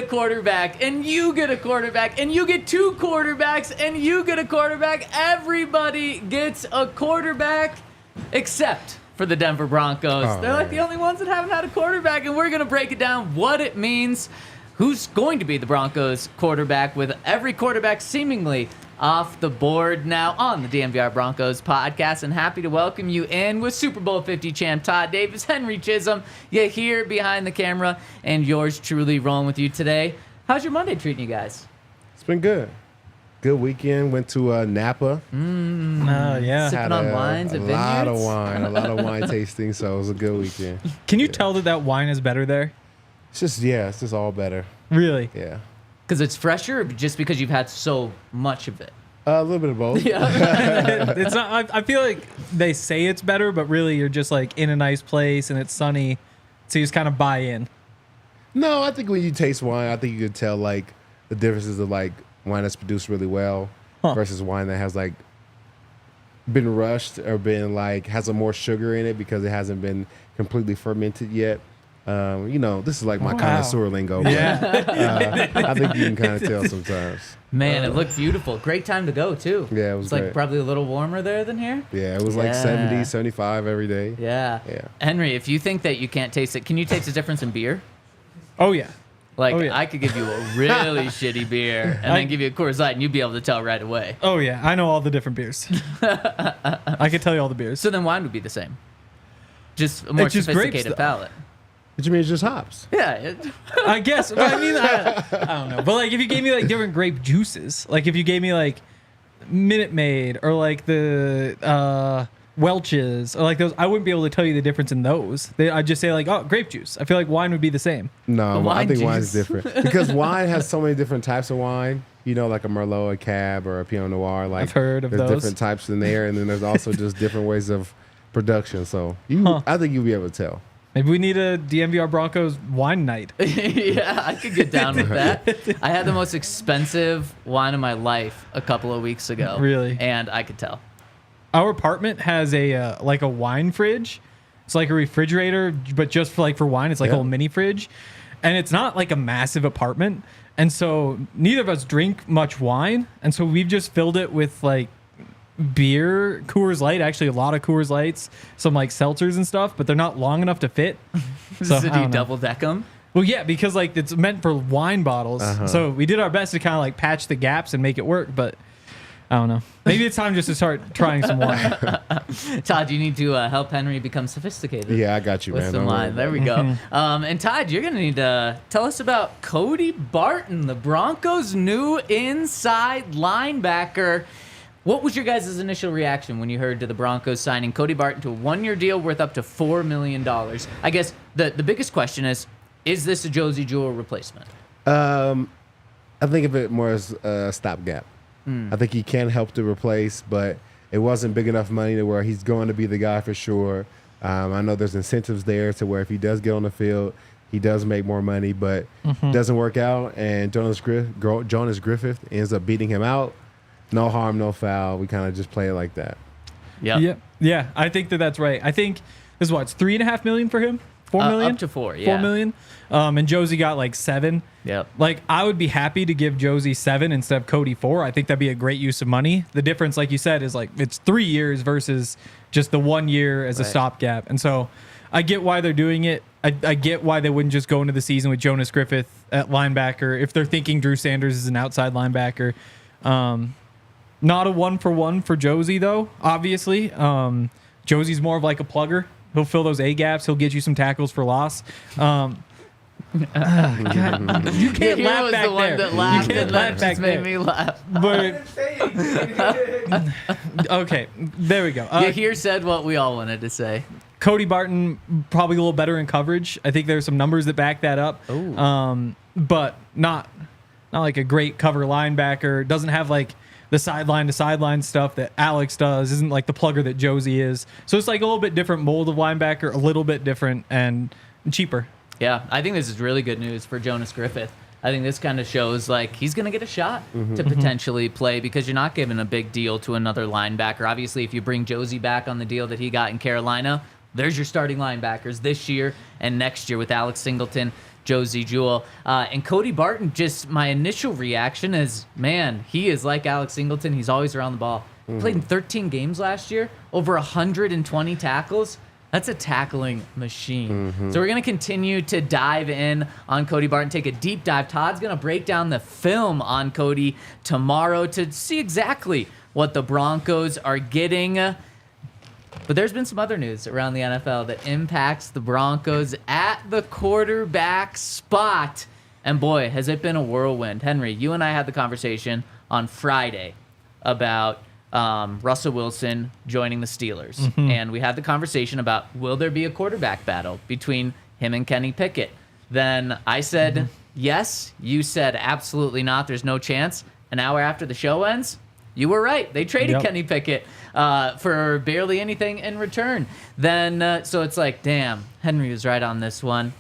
Quarterback, and you get a quarterback, and you get two quarterbacks, and you get a quarterback. Everybody gets a quarterback except for the Denver Broncos. They're like the only ones that haven't had a quarterback, and we're going to break it down what it means, who's going to be the Broncos quarterback, with every quarterback seemingly off the board now on the DNVR Broncos podcast. And happy to welcome you in with Super Bowl 50 champ Todd Davis, Henry Chisholm. You're here behind the camera, and yours truly rolling with you today. How's your Monday treating you guys? It's been good. Good weekend. Went to Napa. Yeah. Sipping on wines at vineyards? A lot of wine tasting, so it was a good weekend. Can you tell that wine is better there? It's just all better. Really? Yeah. Because it's fresher, or just because you've had so much of it? A little bit of both. It's not. I feel like they say it's better, but really you're just like in a nice place and it's sunny, so you just kind of buy in. No, I think when you taste wine, I think you could tell like the differences of like wine that's produced really well versus wine that has like been rushed or been like has a more sugar in it because it hasn't been completely fermented yet. This is like my connoisseur lingo. But, I think you can kind of tell sometimes. Man, it looked beautiful. Great time to go, too. Yeah, it was It's great. like probably a little warmer there than here. Yeah, it was like 70, 75 every day. Yeah. Henry, if you think that you can't taste it, can you taste the difference in beer? Oh, yeah. I could give you a really shitty beer and then give you a Coors Light, and you'd be able to tell right away. Oh, yeah. I know all the different beers. I can tell you all the beers. So then wine would be the same. Just a more sophisticated palate. What you mean it's just hops? Yeah. I guess. But I mean, I don't know. But like if you gave me like different grape juices, like if you gave me like Minute Maid or like the Welch's or like those, I wouldn't be able to tell you the difference in those. I'd just say like, oh, grape juice. I feel like wine would be the same. No, I think wine is different because wine has so many different types of wine. You know, like a Merlot, a Cab, or a Pinot Noir. Like I've heard of there's those. different types in there, and then there's also just different ways of production. So I think you'll be able to tell. Maybe we need a DNVR Broncos wine night. Yeah, I could get down with that. I had the most expensive wine of my life a couple of weeks ago. Really? And I could tell. Our apartment has a like a wine fridge. It's like a refrigerator, but just for wine. It's like a little mini fridge. And it's not like a massive apartment. And so neither of us drink much wine. And so we've just filled it with like beer, Coors Light, actually a lot of Coors Lights, some like seltzers and stuff, but they're not long enough to fit. So do you double deck them? Well, yeah, because like it's meant for wine bottles. So we did our best to kind of like patch the gaps and make it work, but I don't know. Maybe it's time just to start trying some wine. Todd, you need to help Henry become sophisticated. Yeah, I got you, with man. some wine. There we go. And Todd, you're going to need to tell us about Cody Barton, the Broncos' new inside linebacker. What was your guys' initial reaction when you heard to the Broncos signing Cody Barton to a one-year deal worth up to $4 million? I guess the biggest question is this a Josie Jewell replacement? I think of it more as a stopgap. I think he can help to replace, but it wasn't big enough money to where he's going to be the guy for sure. I know there's incentives there to where if he does get on the field, he does make more money, but doesn't work out, and Jonas Griffith ends up beating him out. No harm, no foul. We kind of just play it like that. Yeah. I think that's right. I think this is what, it's $3.5 million for him? $4 million? Up to $4, yeah. $4 million. And Josie got like $7 million. Yep. Like I would be happy to give Josie $7 million instead of Cody $4 million. I think that'd be a great use of money. The difference, like you said, is like it's 3 years versus just the 1 year as a stopgap. And so I get why they're doing it. I get why they wouldn't just go into the season with Jonas Griffith at linebacker if they're thinking Drew Sanders is an outside linebacker. Not a 1-for-1 for Josie, though, obviously. Josie's more of like a plugger. He'll fill those A-gaps. He'll get you some tackles for loss. You can't laugh back the one there. that laughed, You can't laugh back made there. me laugh. But okay, there we go. You here said what we all wanted to say. Cody Barton probably a little better in coverage. I think there's some numbers that back that up. But not not like a great cover linebacker. Doesn't have like the sideline to sideline stuff that Alex does. Isn't like the plugger that Josie is. So it's like a little bit different mold of linebacker, a little bit different and cheaper. Yeah, I think this is really good news for Jonas Griffith. I think this kind of shows like he's going to get a shot to potentially play because you're not giving a big deal to another linebacker. Obviously, if you bring Josie back on the deal that he got in Carolina, there's your starting linebackers this year and next year with Alex Singleton, Josie Jewell. And Cody Barton, just my initial reaction is, man, he is like Alex Singleton. He's always around the ball. Played in 13 games last year, over 120 tackles. That's a tackling machine. So we're going to continue to dive in on Cody Barton, take a deep dive. Todd's going to break down the film on Cody tomorrow to see exactly what the Broncos are getting. But there's been some other news around the NFL that impacts the Broncos at the quarterback spot. And boy, has it been a whirlwind. Henry, you and I had the conversation on Friday about Russell Wilson joining the Steelers. And we had the conversation about, will there be a quarterback battle between him and Kenny Pickett? Then I said, yes. You said, absolutely not. There's no chance. An hour after the show ends, you were right. They traded Kenny Pickett for barely anything in return. Then, so it's like, damn, Henry was right on this one.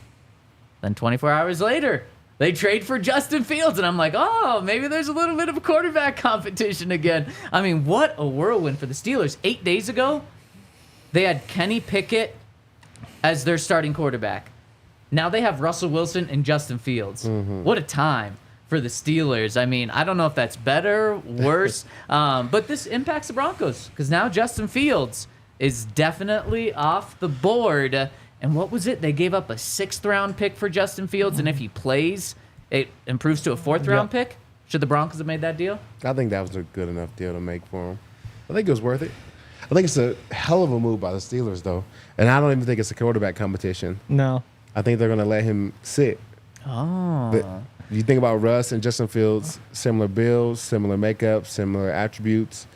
Then 24 hours later, they trade for Justin Fields, and I'm like, oh, maybe there's a little bit of a quarterback competition again. I mean, what a whirlwind for the Steelers. 8 days ago, they had Kenny Pickett as their starting quarterback. Now they have Russell Wilson and Justin Fields. What a time for the Steelers. I mean, I don't know if that's better, worse, but this impacts the Broncos because now Justin Fields is definitely off the board. And what was it? They gave up a 6th-round pick for Justin Fields, and if he plays, it improves to a 4th-round pick. Should the Broncos have made that deal? I think that was a good enough deal to make for him. I think it was worth it. I think it's a hell of a move by the Steelers, though. And I don't even think it's a quarterback competition. No. I think they're going to let him sit. Oh. But you think about Russ and Justin Fields, similar builds, similar makeup, similar attributes.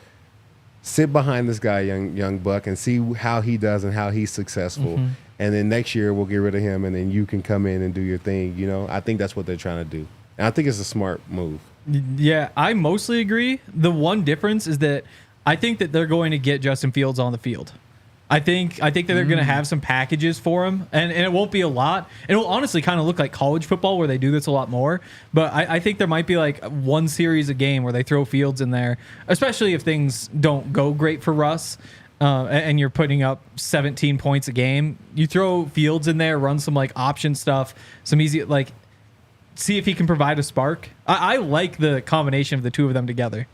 Sit behind this guy, young buck, and see how he does and how he's successful. And then next year we'll get rid of him, and then you can come in and do your thing. You know, I think that's what they're trying to do, and I think it's a smart move. Yeah, I mostly agree. The one difference is that I think that they're going to get Justin Fields on the field. I think that they're going to have some packages for him, and it won't be a lot. It will honestly kind of look like college football where they do this a lot more. But I think there might be like one series a game where they throw Fields in there, especially if things don't go great for Russ. And you're putting up 17 points a game. You throw Fields in there, run some like option stuff, some easy like, see if he can provide a spark. I like the combination of the two of them together.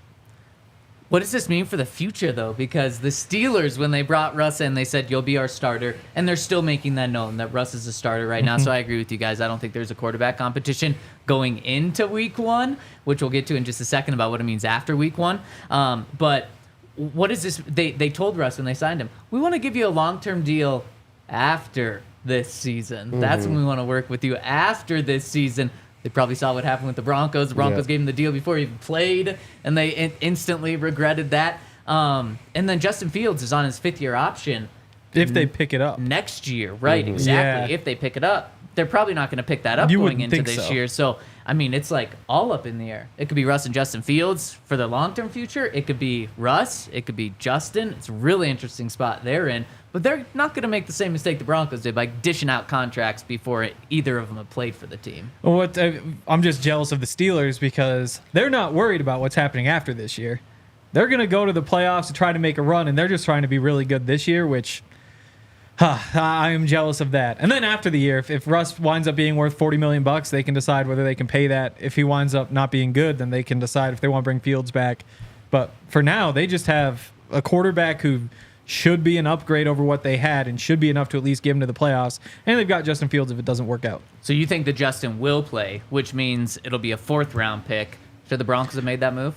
What does this mean for the future, though? Because the Steelers, when they brought Russ in, they said, you'll be our starter. And they're still making that known that Russ is a starter right now. So I agree with you guys. I don't think there's a quarterback competition going into week 1, which we'll get to in just a second about what it means after week 1. But what is this? They told Russ when they signed him, we want to give you a long-term deal after this season. That's when we want to work with you after this season. They probably saw what happened with the Broncos. The Broncos gave him the deal before he even played, and they instantly regretted that. And then Justin Fields is on his 5th-year option. If they pick it up. Next year, right, exactly. Yeah. If they pick it up. They're probably not going to pick that up going into this year. So, I mean, it's like all up in the air. It could be Russ and Justin Fields for the long-term future. It could be Russ. It could be Justin. It's a really interesting spot they're in. But they're not going to make the same mistake the Broncos did by dishing out contracts before either of them have played for the team. Well, I'm just jealous of the Steelers because they're not worried about what's happening after this year. They're going to go to the playoffs to try to make a run, and they're just trying to be really good this year, which I am jealous of that. And then after the year, if Russ winds up being worth $40 million, they can decide whether they can pay that. If he winds up not being good, then they can decide if they want to bring Fields back. But for now, they just have a quarterback who should be an upgrade over what they had and should be enough to at least get them to the playoffs. And they've got Justin Fields if it doesn't work out. So you think that Justin will play, which means it'll be a 4th-round pick. Should the Broncos have made that move?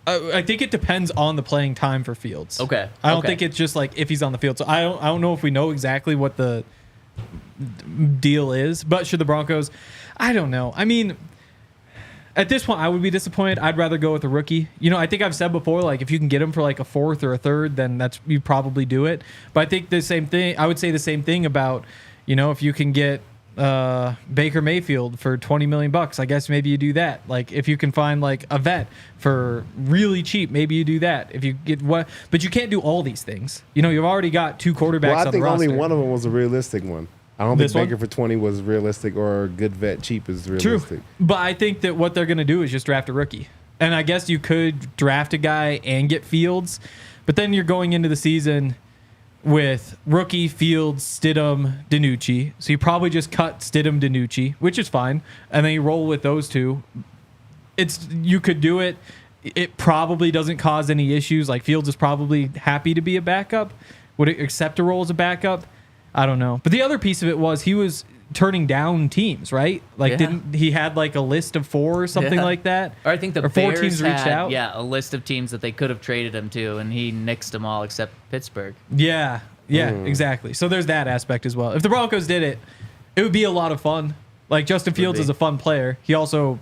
I think it depends on the playing time for Fields. Okay. I don't think it's just like if he's on the field. So I don't know if we know exactly what the deal is. But should the Broncos? I don't know. I mean, at this point, I would be disappointed. I'd rather go with a rookie. You know, I think I've said before, like if you can get him for like a 4th or a 3rd, then you probably do it. But I think the same thing. I would say the same thing about, you know, if you can get Baker Mayfield for $20 million. I guess maybe you do that. Like if you can find like a vet for really cheap, maybe you do that. If you get but you can't do all these things. You know, you've already got 2 quarterbacks Well, I on think the roster. only one of them was a realistic one. I don't think This one? Baker for 20 was realistic or a good vet cheap is realistic. True. But I think that what they're going to do is just draft a rookie. And I guess you could draft a guy and get Fields, but then you're going into the season with rookie, Fields, Stidham, DiNucci. So you probably just cut Stidham, DiNucci, which is fine, and then you roll with those 2. You could do it. It probably doesn't cause any issues. Like Fields is probably happy to be a backup. Would it accept a role as a backup? I don't know. But the other piece of it was he was turning down teams, right? Like didn't he had like a list of 4 or something like that? Or I think the 4 Bears teams reached had, out. Yeah, a list of teams that they could have traded him to, and he nixed them all except Pittsburgh. Yeah, exactly. So there's that aspect as well. If the Broncos did it, it would be a lot of fun. Like Justin Fields is a fun player. He also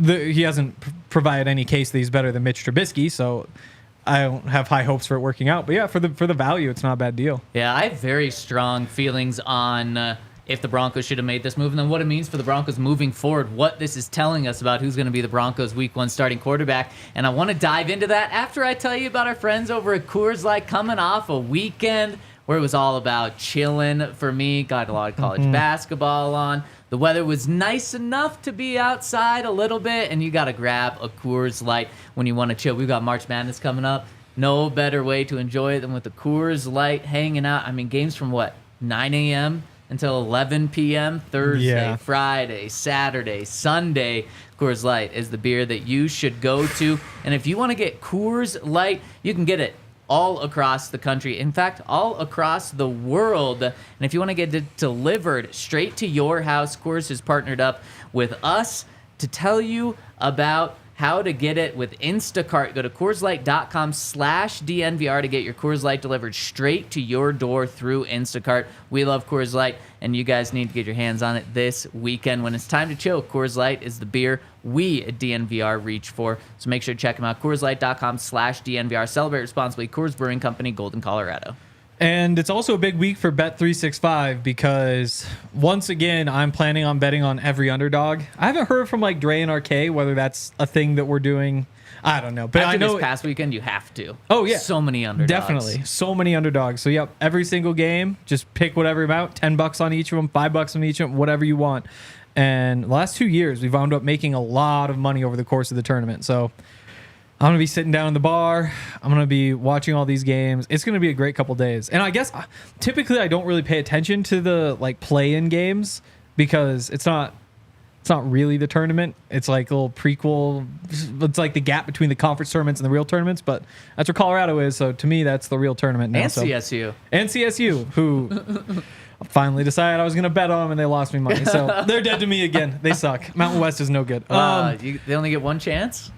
he hasn't provided any case that he's better than Mitch Trubisky, so I don't have high hopes for it working out. But yeah, for the value, it's not a bad deal. Yeah, I have very strong feelings on if the Broncos should have made this move, and then what it means for the Broncos moving forward, what this is telling us about who's going to be the Broncos Week 1 starting quarterback. And I want to dive into that after I tell you about our friends over at Coors Light coming off a weekend where it was all about chilling for me. Got a lot of college basketball on. The weather was nice enough to be outside a little bit, and you got to grab a Coors Light when you want to chill. We've got March Madness coming up. No better way to enjoy it than with the Coors Light hanging out. I mean, games from 9 a.m. until 11 p.m. Thursday, Friday, Saturday, Sunday. Coors Light is the beer that you should go to. And if you want to get Coors Light, you can get it all across the country. In fact, all across the world. And if you want to get it delivered straight to your house, Coors has partnered up with us to tell you about how to get it with Instacart. Go to CoorsLight.com/DNVR to get your Coors Light delivered straight to your door through Instacart. We love Coors Light, and you guys need to get your hands on it this weekend. When it's time to chill, Coors Light is the beer we at DNVR reach for. So make sure to check them out. CoorsLight.com/DNVR. Celebrate responsibly. Coors Brewing Company, Golden, Colorado. And it's also a big week for Bet365 because once again, I'm planning on betting on every underdog. I haven't heard from like Dre and RK whether that's a thing that we're doing. I don't know. But After I know this past weekend, you have to. Oh, yeah. So many underdogs. Definitely. So many underdogs. So, yep, every single game, just pick whatever amount, $10 on each of them, $5 on each of them, whatever you want. And the last 2 years, we've wound up making a lot of money over the course of the tournament. So I'm going to be sitting down in the bar. I'm going to be watching all these games. It's going to be a great couple days. And I guess typically I don't really pay attention to the like play-in games because it's not really the tournament. It's like a little prequel. It's like the gap between the conference tournaments and the real tournaments, but that's where Colorado is. So to me, that's the real tournament now. And CSU. And CSU, who finally decided I was going to bet on them and they lost me money. So they're dead to me again. They suck. Mountain West is no good. They only get one chance?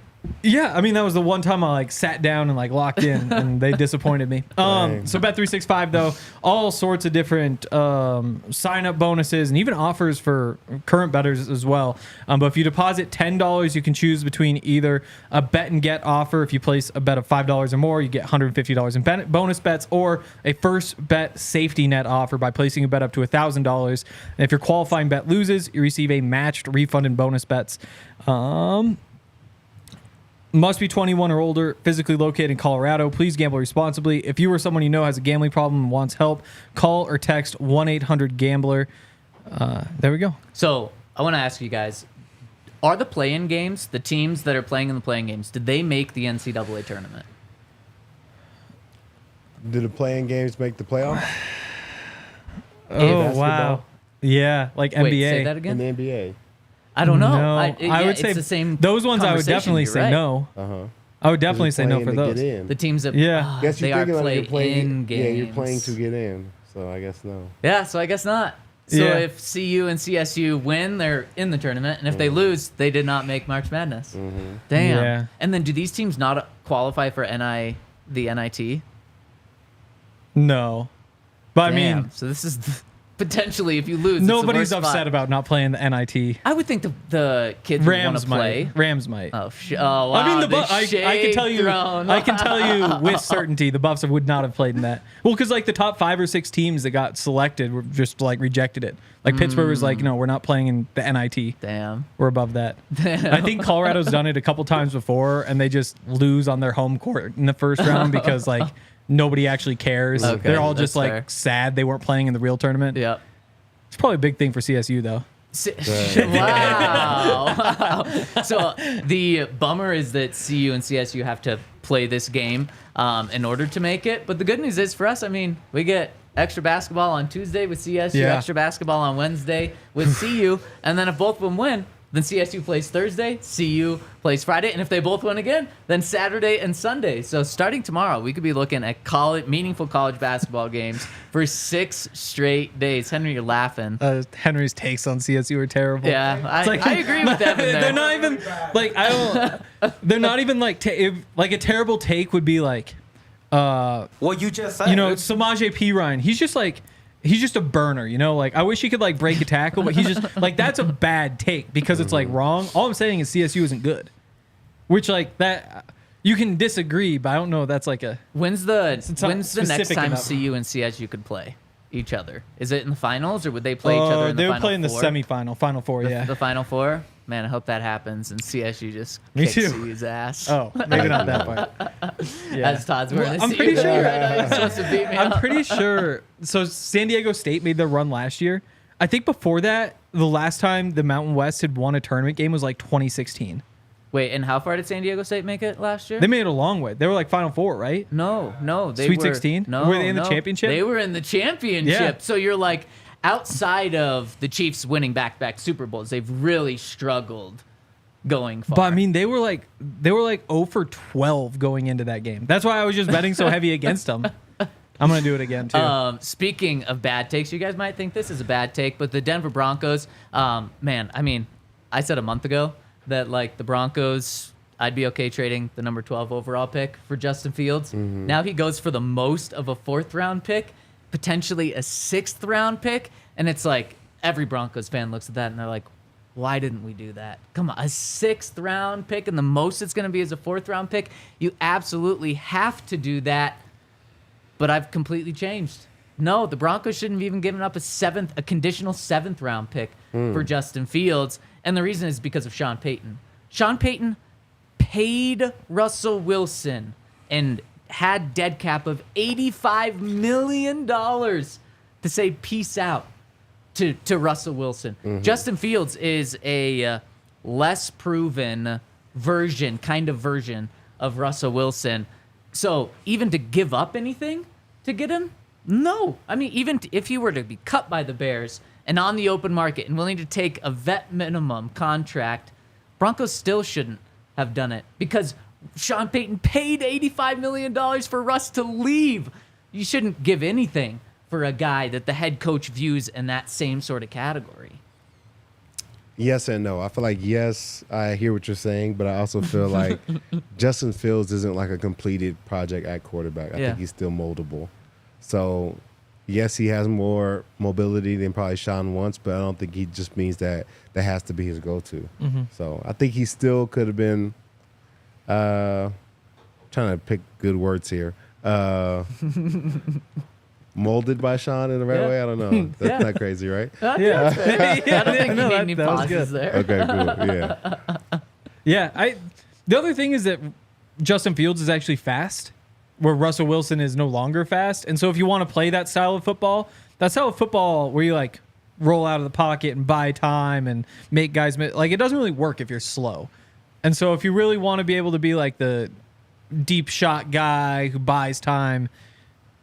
Yeah, I mean, that was the one time I like sat down and like locked in and they disappointed me. So Bet365 though, all sorts of different sign up bonuses and even offers for current bettors as well. But if you deposit $10, you can choose between either a bet and get offer. If you place a bet of $5 or more, you get $150 in bonus bets, or a first bet safety net offer by placing a bet up to $1,000. And if your qualifying bet loses, you receive a matched refund in bonus bets. Must be 21 or older, physically located in Colorado. Please gamble responsibly. If you or someone you know has a gambling problem and wants help, call or text 1-800-GAMBLER. There we go. So I want to ask you guys, are the play-in games, the teams that are playing in the play-in games, did they make the NCAA tournament? Do the playing games make the playoffs? Oh, wow. Yeah, like Wait, NBA. say that In again? the NBA? I don't know. No, I would it's say the same those ones I would conversation, definitely you're say right. no. Uh-huh. I would definitely say no Playing for to those. get in. The teams that Yeah. Guess they you're are thinking like you're play-in playing. games. Yeah, you're playing to get in. So I guess no. Yeah, so I guess not. So Yeah. if CU and CSU win, they're in the tournament, and if they lose, they did not make March Madness. Damn. Yeah. And then do these teams not qualify for the NIT? No. But I Damn. mean, So this is potentially, if you lose, Nobody's it's the worst upset spot. about not playing the NIT. I would think the kids would want Rams to play. might. Rams might. Oh, wow, I mean, I can tell you. Thrown. I can tell you with certainty, the Buffs would not have played in that. Well, because like the top 5 or 6 teams that got selected were just like rejected it. Like Pittsburgh was like, no, we're not playing in the NIT. Damn. We're above that. I think Colorado's done it a couple times before, and they just lose on their home court in the first round because like nobody actually cares. Okay, They're all just that's like fair. sad they weren't playing in the real tournament. Yep. It's probably a big thing for CSU though. Wow. So the bummer is that CU and CSU have to play this game in order to make it. But the good news is for us, I mean, we get extra basketball on Tuesday with CSU, Yeah. extra basketball on Wednesday with CU. And then if both of them win, then CSU plays Thursday, CU plays Friday. And if they both win again, then Saturday and Sunday. So starting tomorrow, we could be looking at meaningful college basketball games for 6 straight days. Henry, you're laughing. Henry's takes on CSU are terrible. Yeah, It's I agree with that. They're not even like I don't. They're not even like like a terrible take would be like, Well, you just said. Samaje Perine. He's just a burner, like I wish he could like break a tackle, but he's just like that's a bad take because it's like wrong. All I'm saying is CSU isn't good, which like that you can disagree, but I don't know. That's like a When's the not next specific time enough. CU and CSU could play each other? Is it in the finals or would they play each other in the they final would play in the four? semifinal, final four. Yeah. The final four? Man, I hope that happens and CSU just Me kicks too. CU's ass. Oh, maybe not that part. Yeah. As Todd's wearing Well, a I'm CU pretty shirt sure- right now. He's supposed to beat me I'm up. pretty sure. So San Diego State made their run last year. I think before that, the last time the Mountain West had won a tournament game was like 2016. Wait, and how far did San Diego State make it last year? They made it a long way. They were like Final Four, right? No. They Sweet were, 16? No, Were they in the no. championship? They were in the championship. Yeah. So you're like, outside of the Chiefs winning back-to-back Super Bowls, they've really struggled going far. But I mean, they were like 0 for 12 going into that game. That's why I was just betting so heavy against them. I'm gonna do it again too. Speaking of bad takes, you guys might think this is a bad take, but the Denver Broncos, man, I mean, I said a month ago that like the Broncos, I'd be okay trading the number 12 overall pick for Justin Fields. Now he goes for the most of a 4th round pick, potentially a 6th round pick, and it's like every Broncos fan looks at that and they're like, why didn't we do that? Come on, a 6th round pick and the most it's going to be is a 4th round pick. You absolutely have to do that. But I've completely changed. No, the Broncos shouldn't have even given up a conditional 7th round pick for Justin Fields. And the reason is because of Sean Payton. Sean Payton paid Russell Wilson and had dead cap of $85 million to say peace out to Russell Wilson. Justin Fields is a less proven version of Russell Wilson. So even to give up anything to get him? No. I mean, even if he were to be cut by the Bears and on the open market and willing to take a vet minimum contract, Broncos still shouldn't have done it because Sean Payton paid $85 million for Russ to leave. You shouldn't give anything for a guy that the head coach views in that same sort of category. Yes and no. I feel like, yes, I hear what you're saying, but I also feel like Justin Fields isn't like a completed project at quarterback. I Yeah. think he's still moldable. So, yes, he has more mobility than probably Sean wants, but I don't think he just means that has to be his go-to. So, I think he still could have been trying to pick good words here. Molded by Sean in the right Yeah. way? I don't know. That's not crazy, right? I don't think you need any that was pauses good. there. Okay, cool. Yeah. Yeah, the other thing is that Justin Fields is actually fast, where Russell Wilson is no longer fast. And so if you want to play that style of football where you like roll out of the pocket and buy time and make guys like it doesn't really work if you're slow. And so if you really want to be able to be like the deep shot guy who buys time,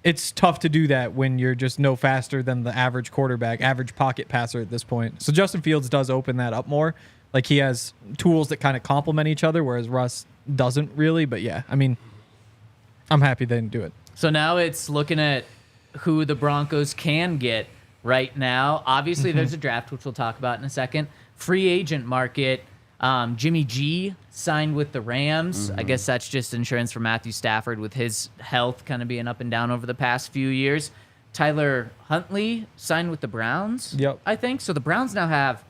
it's tough to do that when you're just no faster than the average quarterback, average pocket passer at this point. So Justin Fields does open that up more. Like he has tools that kind of complement each other, whereas Russ doesn't really. But yeah, I mean, I'm happy they didn't do it. So now it's looking at who the Broncos can get right now. Obviously, there's a draft, which we'll talk about in a second. Free agent market. Jimmy G signed with the Rams. I guess that's just insurance for Matthew Stafford with his health kind of being up and down over the past few years. Tyler Huntley signed with the Browns. Yep. I think so. The Browns now have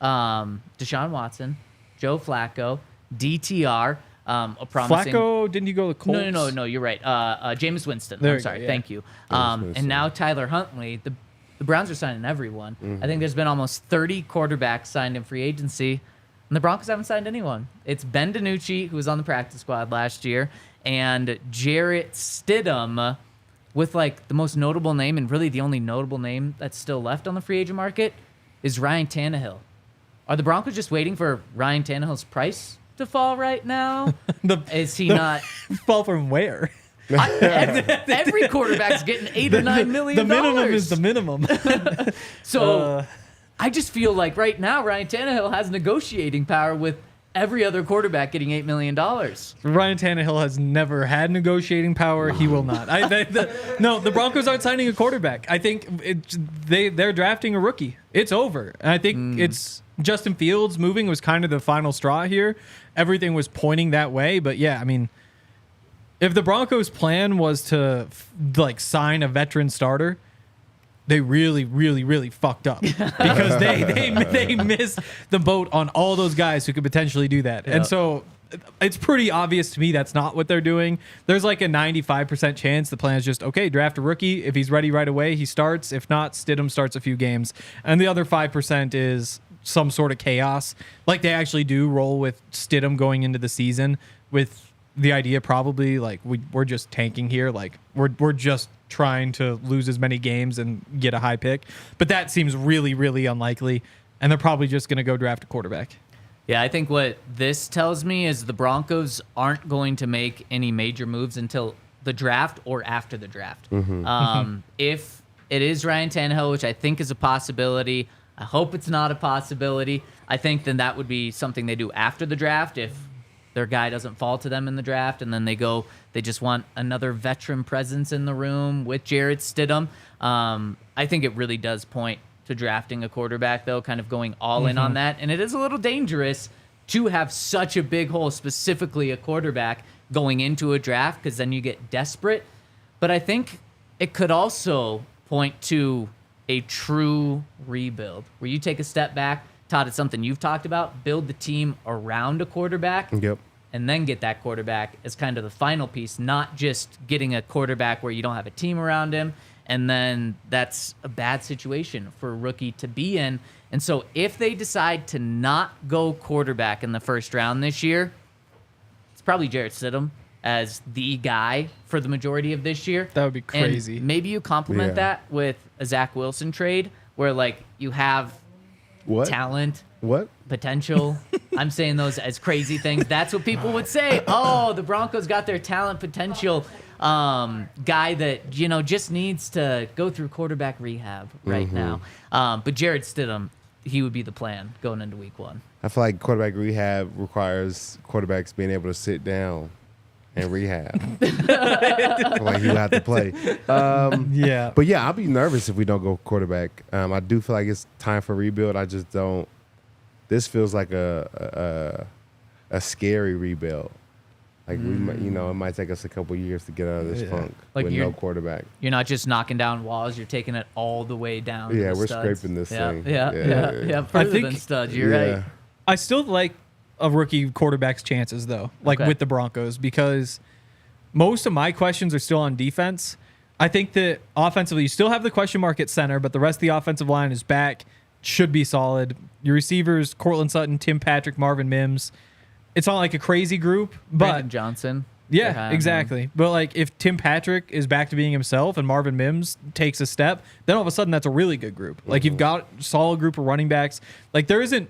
Deshaun Watson, Joe Flacco, DTR. A promising. Flacco, didn't you go to the Colts? No. You're right. Jameis Winston. There I'm you sorry. go, yeah. Thank you. Winston. And now Tyler Huntley. The Browns are signing everyone. I think there's been almost 30 quarterbacks signed in free agency, and the Broncos haven't signed anyone. It's Ben DiNucci, who was on the practice squad last year, and Jarrett Stidham, with like the most notable name and really the only notable name that's still left on the free agent market is Ryan Tannehill. Are the Broncos just waiting for Ryan Tannehill's price to fall right now? Is he not? Fall from where? Every quarterback's getting $8 or $9 million. The minimum is the minimum. So I just feel like right now Ryan Tannehill has negotiating power with every other quarterback getting $8 million. Ryan Tannehill has never had negotiating power. He will not. No, the Broncos aren't signing a quarterback. I think they're drafting a rookie. It's over. And I think it's Justin Fields moving was kind of the final straw here. Everything was pointing that way. But yeah, I mean, if the Broncos' plan was to sign a veteran starter, they really, really, really fucked up because they missed the boat on all those guys who could potentially do that. Yep. And so it's pretty obvious to me that's not what they're doing. There's like a 95% chance the plan is just, okay, draft a rookie. If he's ready right away, he starts. If not, Stidham starts a few games. And the other 5% is some sort of chaos. Like they actually do roll with Stidham going into the season with the idea probably like we're just tanking here. Like we're just trying to lose as many games and get a high pick. But that seems really, really unlikely. And they're probably just going to go draft a quarterback. Yeah, I think what this tells me is the Broncos aren't going to make any major moves until the draft or after the draft. If it is Ryan Tannehill, which I think is a possibility, I hope it's not a possibility. I think then that would be something they do after the draft if their guy doesn't fall to them in the draft, and then they just want another veteran presence in the room with Jarrett Stidham. I think it really does point to drafting a quarterback, though, kind of going all in on that. And it is a little dangerous to have such a big hole, specifically a quarterback, going into a draft, because then you get desperate. But I think it could also point to a true rebuild, where you take a step back. Todd, it's something you've talked about. Build the team around a quarterback. Yep. And then get that quarterback as kind of the final piece, not just getting a quarterback where you don't have a team around him. And then that's a bad situation for a rookie to be in. And so if they decide to not go quarterback in the first round this year, it's probably Jarrett Stidham as the guy for the majority of this year. That would be crazy. And maybe you complement that with a Zach Wilson trade where like you have talent. What? Potential. I'm saying those as crazy things. That's what people would say. Oh, the Broncos got their talent potential guy that, just needs to go through quarterback rehab right now. But Jarrett Stidham, he would be the plan going into week one. I feel like quarterback rehab requires quarterbacks being able to sit down and rehab. Like you have to play. Yeah. But yeah, I'll be nervous if we don't go quarterback. I do feel like it's time for rebuild. I just don't. This feels like a scary rebuild. Like we might, it might take us a couple years to get out of this funk with no quarterback. You're not just knocking down walls; you're taking it all the way down. Yeah, to the we're studs. scraping this thing. Yeah. Further than studs. You're right. I still like a rookie quarterback's chances though, with the Broncos, because most of my questions are still on defense. I think that offensively, you still have the question mark at center, but the rest of the offensive line is back, should be solid. Your receivers, Cortland Sutton, Tim Patrick, Marvin Mims. It's not like a crazy group, but Brandon Johnson. Yeah, exactly. But like if Tim Patrick is back to being himself and Marvin Mims takes a step, then all of a sudden that's a really good group. Like you've got a solid group of running backs. Like the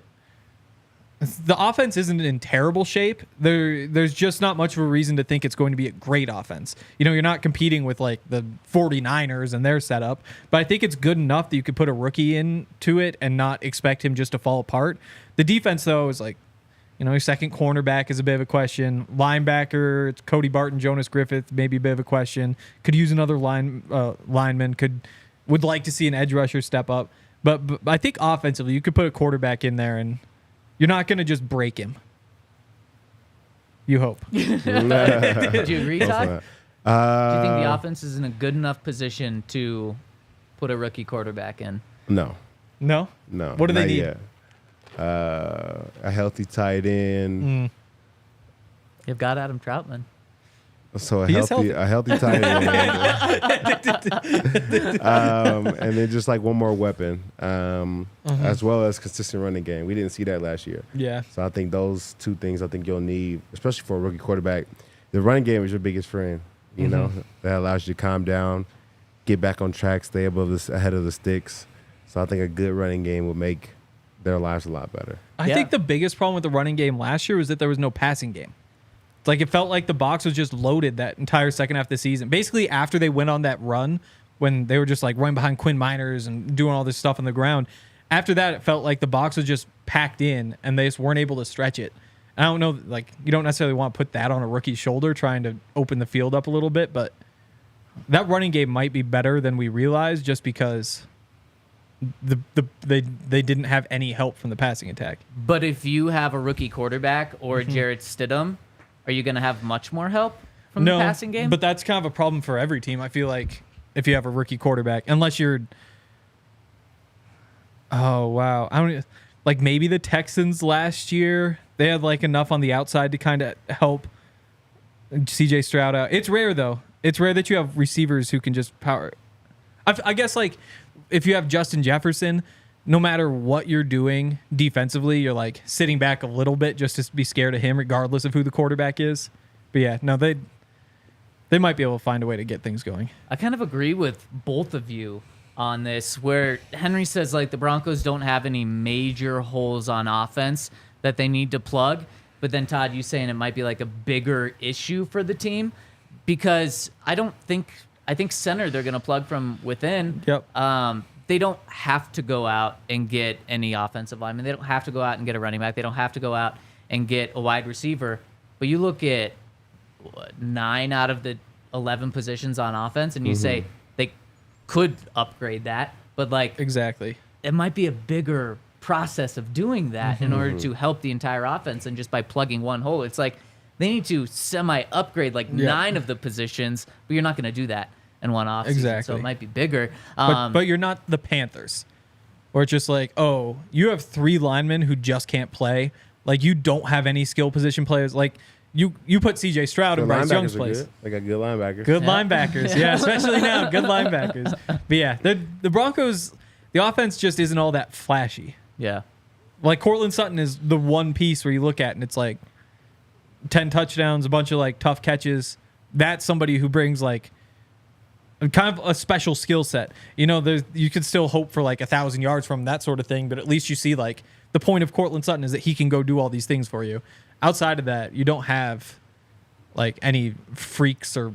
offense isn't in terrible shape. There's just not much of a reason to think it's going to be a great offense. You're not competing with like the 49ers and their setup, but I think it's good enough that you could put a rookie into it and not expect him just to fall apart. The defense though is like, your second cornerback is a bit of a question. Linebacker, it's Cody Barton, Jonas Griffith, maybe a bit of a question. Could use another lineman. Would like to see an edge rusher step up. But I think offensively, you could put a quarterback in there, and you're not going to just break him. You hope. Do you agree, Todd? Do you think the offense is in a good enough position to put a rookie quarterback in? No. No? No. What do they not need? yet. A healthy tight end. You've got Adam Troutman. So He is a healthy tight end. And then just like one more weapon, as well as consistent running game. We didn't see that last year. Yeah. So I think those two things I think you'll need, especially for a rookie quarterback. The running game is your biggest friend. You know, that allows you to calm down, get back on track, stay ahead of the sticks. So I think a good running game would make their lives a lot better. I think the biggest problem with the running game last year was that there was no passing game. Like, it felt like the box was just loaded that entire second half of the season. Basically, after they went on that run, when they were just like running behind Quinn Miners and doing all this stuff on the ground, after that, it felt like the box was just packed in and they just weren't able to stretch it. I don't know, like, you don't necessarily want to put that on a rookie's shoulder trying to open the field up a little bit, but that running game might be better than we realized just because they didn't have any help from the passing attack. But if you have a rookie quarterback or Jarrett Stidham, are you going to have much more help from the passing game? But that's kind of a problem for every team. I feel like if you have a rookie quarterback, unless you're, oh wow, I don't like maybe the Texans last year. They had like enough on the outside to kind of help CJ Stroud out. It's rare though. It's rare that you have receivers who can just power. I guess like if you have Justin Jefferson, no matter what you're doing defensively, you're like sitting back a little bit just to be scared of him, regardless of who the quarterback is. But yeah, no, they might be able to find a way to get things going. I kind of agree with both of you on this, where Henry says like the Broncos don't have any major holes on offense that they need to plug. But then Todd, you saying it might be like a bigger issue for the team because I think center they're going to plug from within. Yep. They don't have to go out and get any offensive lineman. They don't have to go out and get a running back. They don't have to go out and get a wide receiver. But you look at 9 out of the 11 positions on offense, and you say they could upgrade that. But like Exactly. it might be a bigger process of doing that in order to help the entire offense, and just by plugging one hole, it's like they need to semi-upgrade like 9 of the positions, but you're not going to do that in one offseason, Exactly. so it might be bigger. But you're not the Panthers, where it's just like, oh, you have 3 linemen who just can't play. Like, you don't have any skill position players. Like, you put C.J. Stroud in Bryce Young's place. Good. They got good linebackers. Good linebackers, yeah, especially now, good linebackers. But yeah, the Broncos, the offense just isn't all that flashy. Yeah. Like, Cortland Sutton is the one piece where you look at and it's like 10 touchdowns, a bunch of like tough catches. That's somebody who brings like kind of a special skill set. You know, you could still hope for like 1,000 yards from that sort of thing, but at least you see like the point of Cortland Sutton is that he can go do all these things for you. Outside of that, you don't have like any freaks or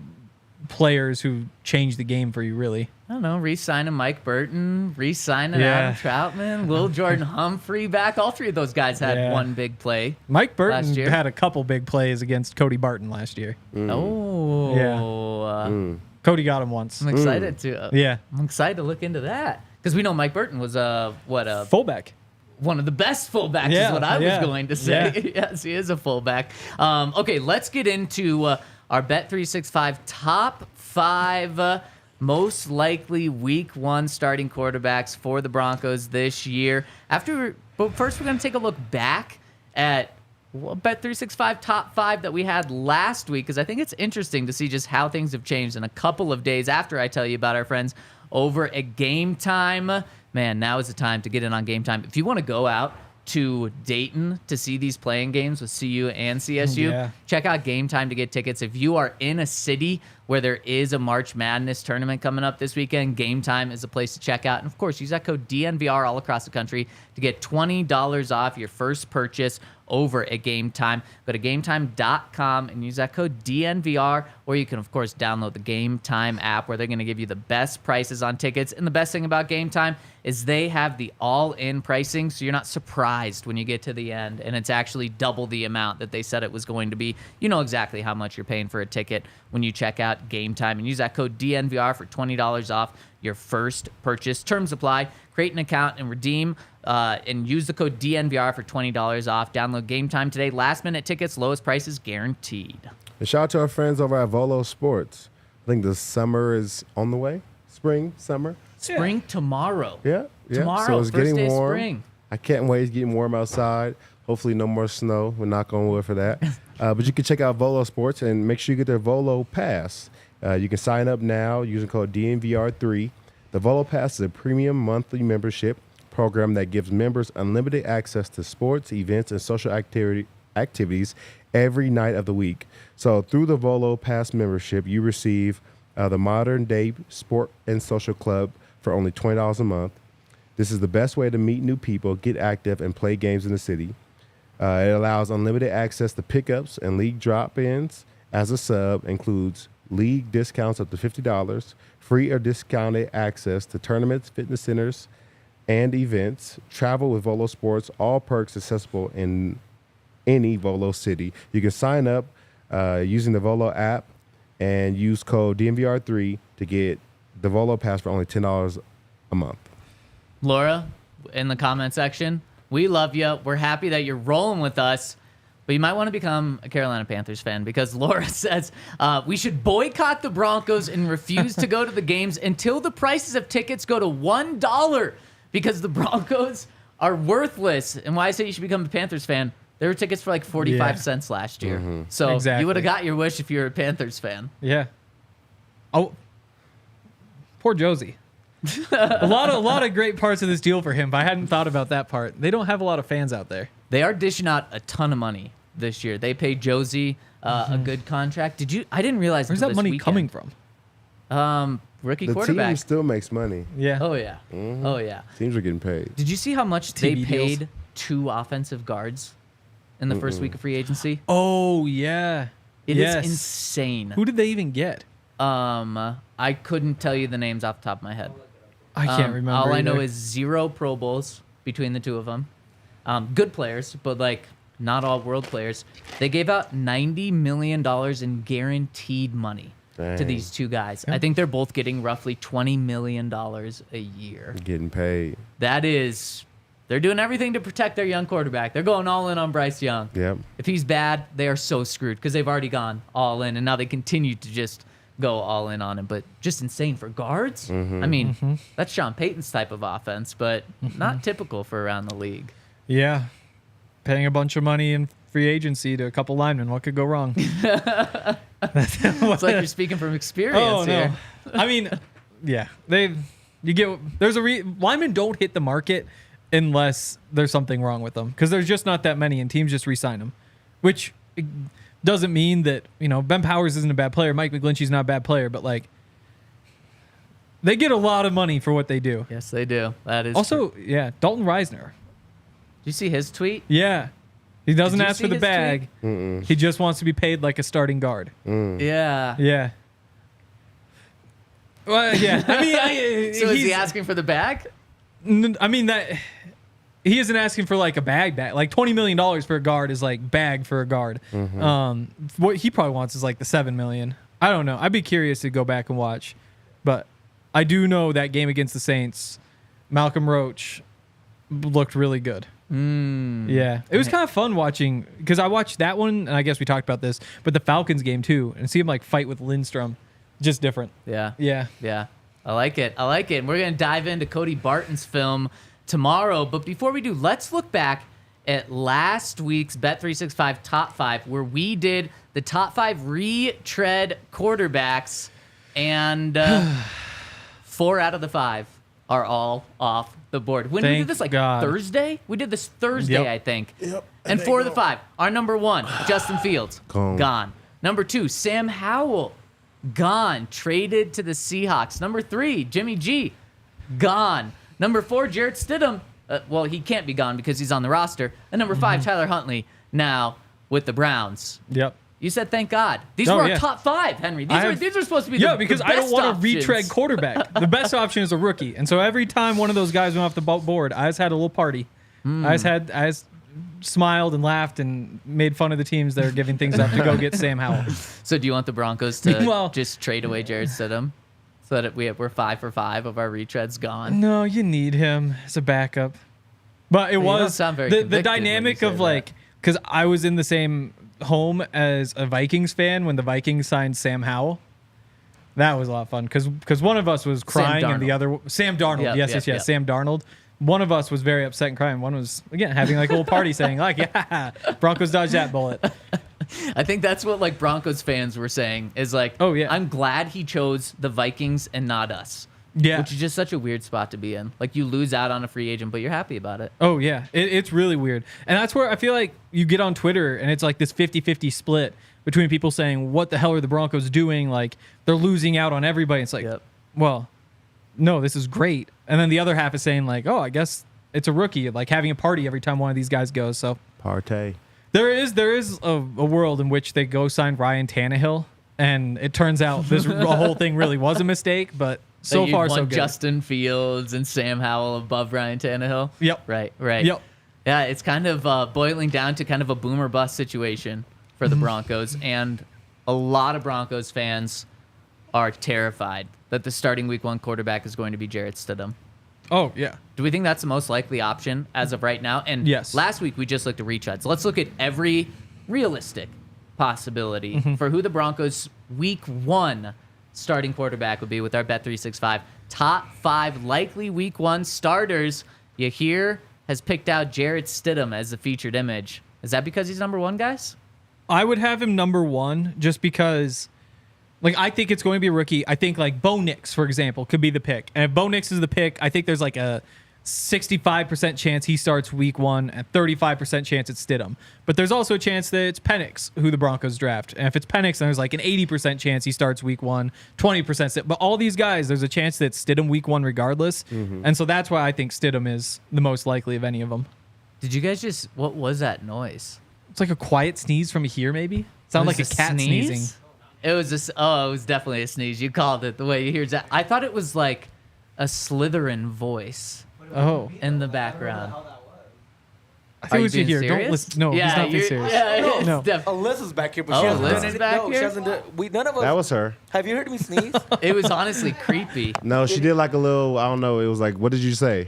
players who change the game for you, really. I don't know, re-signing Mike Burton, re-signing Adam Troutman, Will Jordan Humphrey back. All 3 of those guys had one big play. Mike Burton last year. had a couple big plays against Cody Barton last year. Oh. Yeah. Cody got him once. I'm excited to Yeah. I'm excited to look into that. Because we know Mike Burton was a Fullback. one of the best fullbacks is what I was going to say. Yes, he is a fullback. Okay, let's get into our Bet365 top 5 most likely week 1 starting quarterbacks for the Broncos this year. But first we're going to take a look back at Bet365 top 5 that we had last week, because I think it's interesting to see just how things have changed in a couple of days after I tell you about our friends over at Game Time. Man, now is the time to get in on Game Time. If you want to go out to Dayton to see these playing games with CU and CSU, check out Game Time to get tickets. If you are in a city where there is a March Madness tournament coming up this weekend, Game Time is a place to check out. And of course, use that code DNVR all across the country to get $20 off your first purchase over at Game Time. Go to GameTime.com and use that code DNVR, or you can, of course, download the Game Time app where they're going to give you the best prices on tickets. And the best thing about Game Time is they have the all-in pricing, so you're not surprised when you get to the end, and it's actually double the amount that they said it was going to be. You know exactly how much you're paying for a ticket when you check out Game Time, and use that code DNVR for $20 off your first purchase. Terms apply. Create an account and redeem and use the code DNVR for $20 off. Download Game Time today. Last minute tickets, lowest prices guaranteed. And shout out to our friends over at Volo Sports. I think the summer is on the way. Spring, summer. Spring tomorrow. Yeah. Tomorrow, So it's first getting day of warm. spring. I can't wait. It's getting warm outside. Hopefully no more snow. We're knock on wood for that. But you can check out Volo Sports and make sure you get their Volo Pass. You can sign up now using code DNVR3. The Volo Pass is a premium monthly membership program that gives members unlimited access to sports, events, and social activities every night of the week. So through the Volo Pass membership, you receive the Modern Day Sport and Social Club for only $20 a month. This is the best way to meet new people, get active, and play games in the city. It allows unlimited access to pickups and league drop-ins. As a sub, includes league discounts up to $50, free or discounted access to tournaments, fitness centers, and events. Travel with Volo Sports, all perks accessible in any Volo city. You can sign up using the Volo app and use code DNVR3 to get the Volo Pass for only $10 a month. Laura, in the comment section, we love you. We're happy that you're rolling with us, but you might want to become a Carolina Panthers fan because Laura says we should boycott the Broncos and refuse to go to the games until the prices of tickets go to $1 because the Broncos are worthless. And why I say you should become a Panthers fan, there were tickets for like 45 cents last year. Mm-hmm. So Exactly. you would have got your wish if you were a Panthers fan. Yeah. Oh, poor Josie. a lot of great parts of this deal for him, but I hadn't thought about that part. They don't have a lot of fans out there. They are dishing out a ton of money this year. They paid Josie a good contract. I didn't realize. Where's until that this money weekend. coming from? Rookie The quarterback. team still makes money. Yeah. Oh yeah. Oh yeah. Teams are getting paid. Did you see how much they TV paid deals. 2 offensive guards in the first week of free agency? Oh yeah. It is Yes. insane. Who did they even get? I couldn't tell you the names off the top of my head. I can't remember. All I know either. is 0 Pro Bowls between the two of them. Good players, but like not all world players. They gave out $90 million in guaranteed money to Dang. these two guys. I think they're both getting roughly $20 million a year. Getting paid. They're doing everything to protect their young quarterback. They're going all in on Bryce Young. Yep. If he's bad, they are so screwed because they've already gone all in, and now they continue to just go all in on him. But just insane for guards. I mean, that's Sean Payton's type of offense, but not typical for around the league. Yeah. Paying a bunch of money in free agency to a couple linemen. What could go wrong? It's like you're speaking from experience Oh here. no. I mean, yeah. Linemen don't hit the market unless there's something wrong with them because there's just not that many and teams just re-sign them, which doesn't mean that, Ben Powers isn't a bad player. Mike McGlinchey's not a bad player, but like they get a lot of money for what they do. Yes, they do. That is Also, true. yeah, Dalton Reisner. Did you see his tweet? Yeah. He doesn't Did you ask see for the his bag. He just wants to be paid like a starting guard. Yeah. Yeah. Well, yeah. I mean, So is he asking for the bag? I mean that he isn't asking for like a bag. Like $20 million for a guard is like bag for a guard. What he probably wants is like the $7 million. I don't know. I'd be curious to go back and watch, but I do know that game against the Saints, Malcolm Roach looked really good. Yeah, it was kind of fun watching because I watched that one, and I guess we talked about this, but the Falcons game too, and see him like fight with Lindstrom, just different. Yeah. Yeah. Yeah. I like it. And we're going to dive into Cody Barton's film tomorrow. But before we do, let's look back at last week's Bet365 Top 5, where we did the top 5 retread quarterbacks, and 4 out of the 5 are all off the board. When we Thank did this, like God. Thursday? We did this Thursday, Yep. I think. Yep. And 4 of the 5. Our number 1, Justin Fields, Gone. gone. Number 2, Sam Howell, gone. Traded to the Seahawks. Number 3, Jimmy G, gone. Number 4, Jarrett Stidham. Well, he can't be gone because he's on the roster. And number 5, Tyler Huntley, now with the Browns. Yep. You said thank God. These Oh, were our yeah. top 5, Henry. These are supposed to be Yeah, the because the I don't best want a options. retread quarterback. The best option is a rookie, and so every time one of those guys went off the board, I just had a little party. I just smiled and laughed and made fun of the teams that are giving things up to go get Sam Howell. So do you want the Broncos to Well- just trade away Jarrett Stidham so that we're 5 for 5 of our retreads gone? No, you need him as a backup. But it You don't was sound very the convicted when you dynamic say of that. like, because I was in the same home as a Vikings fan when the Vikings signed Sam Howell. That was a lot of fun because one of us was crying and the Darnold. other Sam Darnold. Yep, Yes, yep. Sam Darnold. One of us was very upset and crying. One was again having like a little party, saying like, "Yeah, Broncos dodged that bullet." I think that's what like Broncos fans were saying is like, Oh, yeah. I'm glad he chose the Vikings and not us. Yeah. Which is just such a weird spot to be in. Like you lose out on a free agent, but you're happy about it. Oh, yeah. It's really weird. And that's where I feel like you get on Twitter and it's like this 50-50 split between people saying, what the hell are the Broncos doing? Like, they're losing out on everybody. It's like, Yep. well, no, this is great. And then the other half is saying, like, oh, I guess it's a rookie, like having a party every time one of these guys goes. So Partey. there is a world in which they go sign Ryan Tannehill. And it turns out this whole thing really was a mistake, but so you far, want so good. Justin Fields and Sam Howell above Ryan Tannehill. Yep. Right. Yep. Yeah, it's kind of boiling down to kind of a boomer bust situation for the Broncos, and a lot of Broncos fans are terrified that the starting Week 1 quarterback is going to be Jarrett Stidham. Oh, yeah. Do we think that's the most likely option as of right now? And Yes. last week we just looked at retreads. Let's look at every realistic possibility for who the Broncos Week 1 starting quarterback would be with our Bet365 top 5 likely Week 1 starters. Yahir has picked out Jarrett Stidham as the featured image. Is that because he's number 1, guys? I would have him number 1 just because, like, I think it's going to be a rookie. I think, like, Bo Nix, for example, could be the pick. And if Bo Nix is the pick, I think there's, like, a 65% chance he starts Week 1 and 35% chance it's Stidham. But there's also a chance that it's Penix who the Broncos draft. And if it's Penix, then there's, like, an 80% chance he starts Week 1, 20% Stidham. But all these guys, there's a chance that it's Stidham Week 1 regardless. And so that's why I think Stidham is the most likely of any of them. Did you guys just, what was that noise? It's like a quiet sneeze from here, maybe? Sound like a Was it cat sneeze? sneezing. It was it was definitely a sneeze. You called it the way you hear that. I thought it was like a Slytherin voice Oh. in the background. I Are think you we should being hear. serious? Don't listen. No, Yeah, he's not being you're- serious. Yeah, it's No. Alyssa's back here, but Oh, she hasn't Alyssa's done anything. back No, here? she hasn't done. None of us. That was her. Have you heard me sneeze? It was honestly creepy. No, she did like a little, I don't know. It was like, what did you say?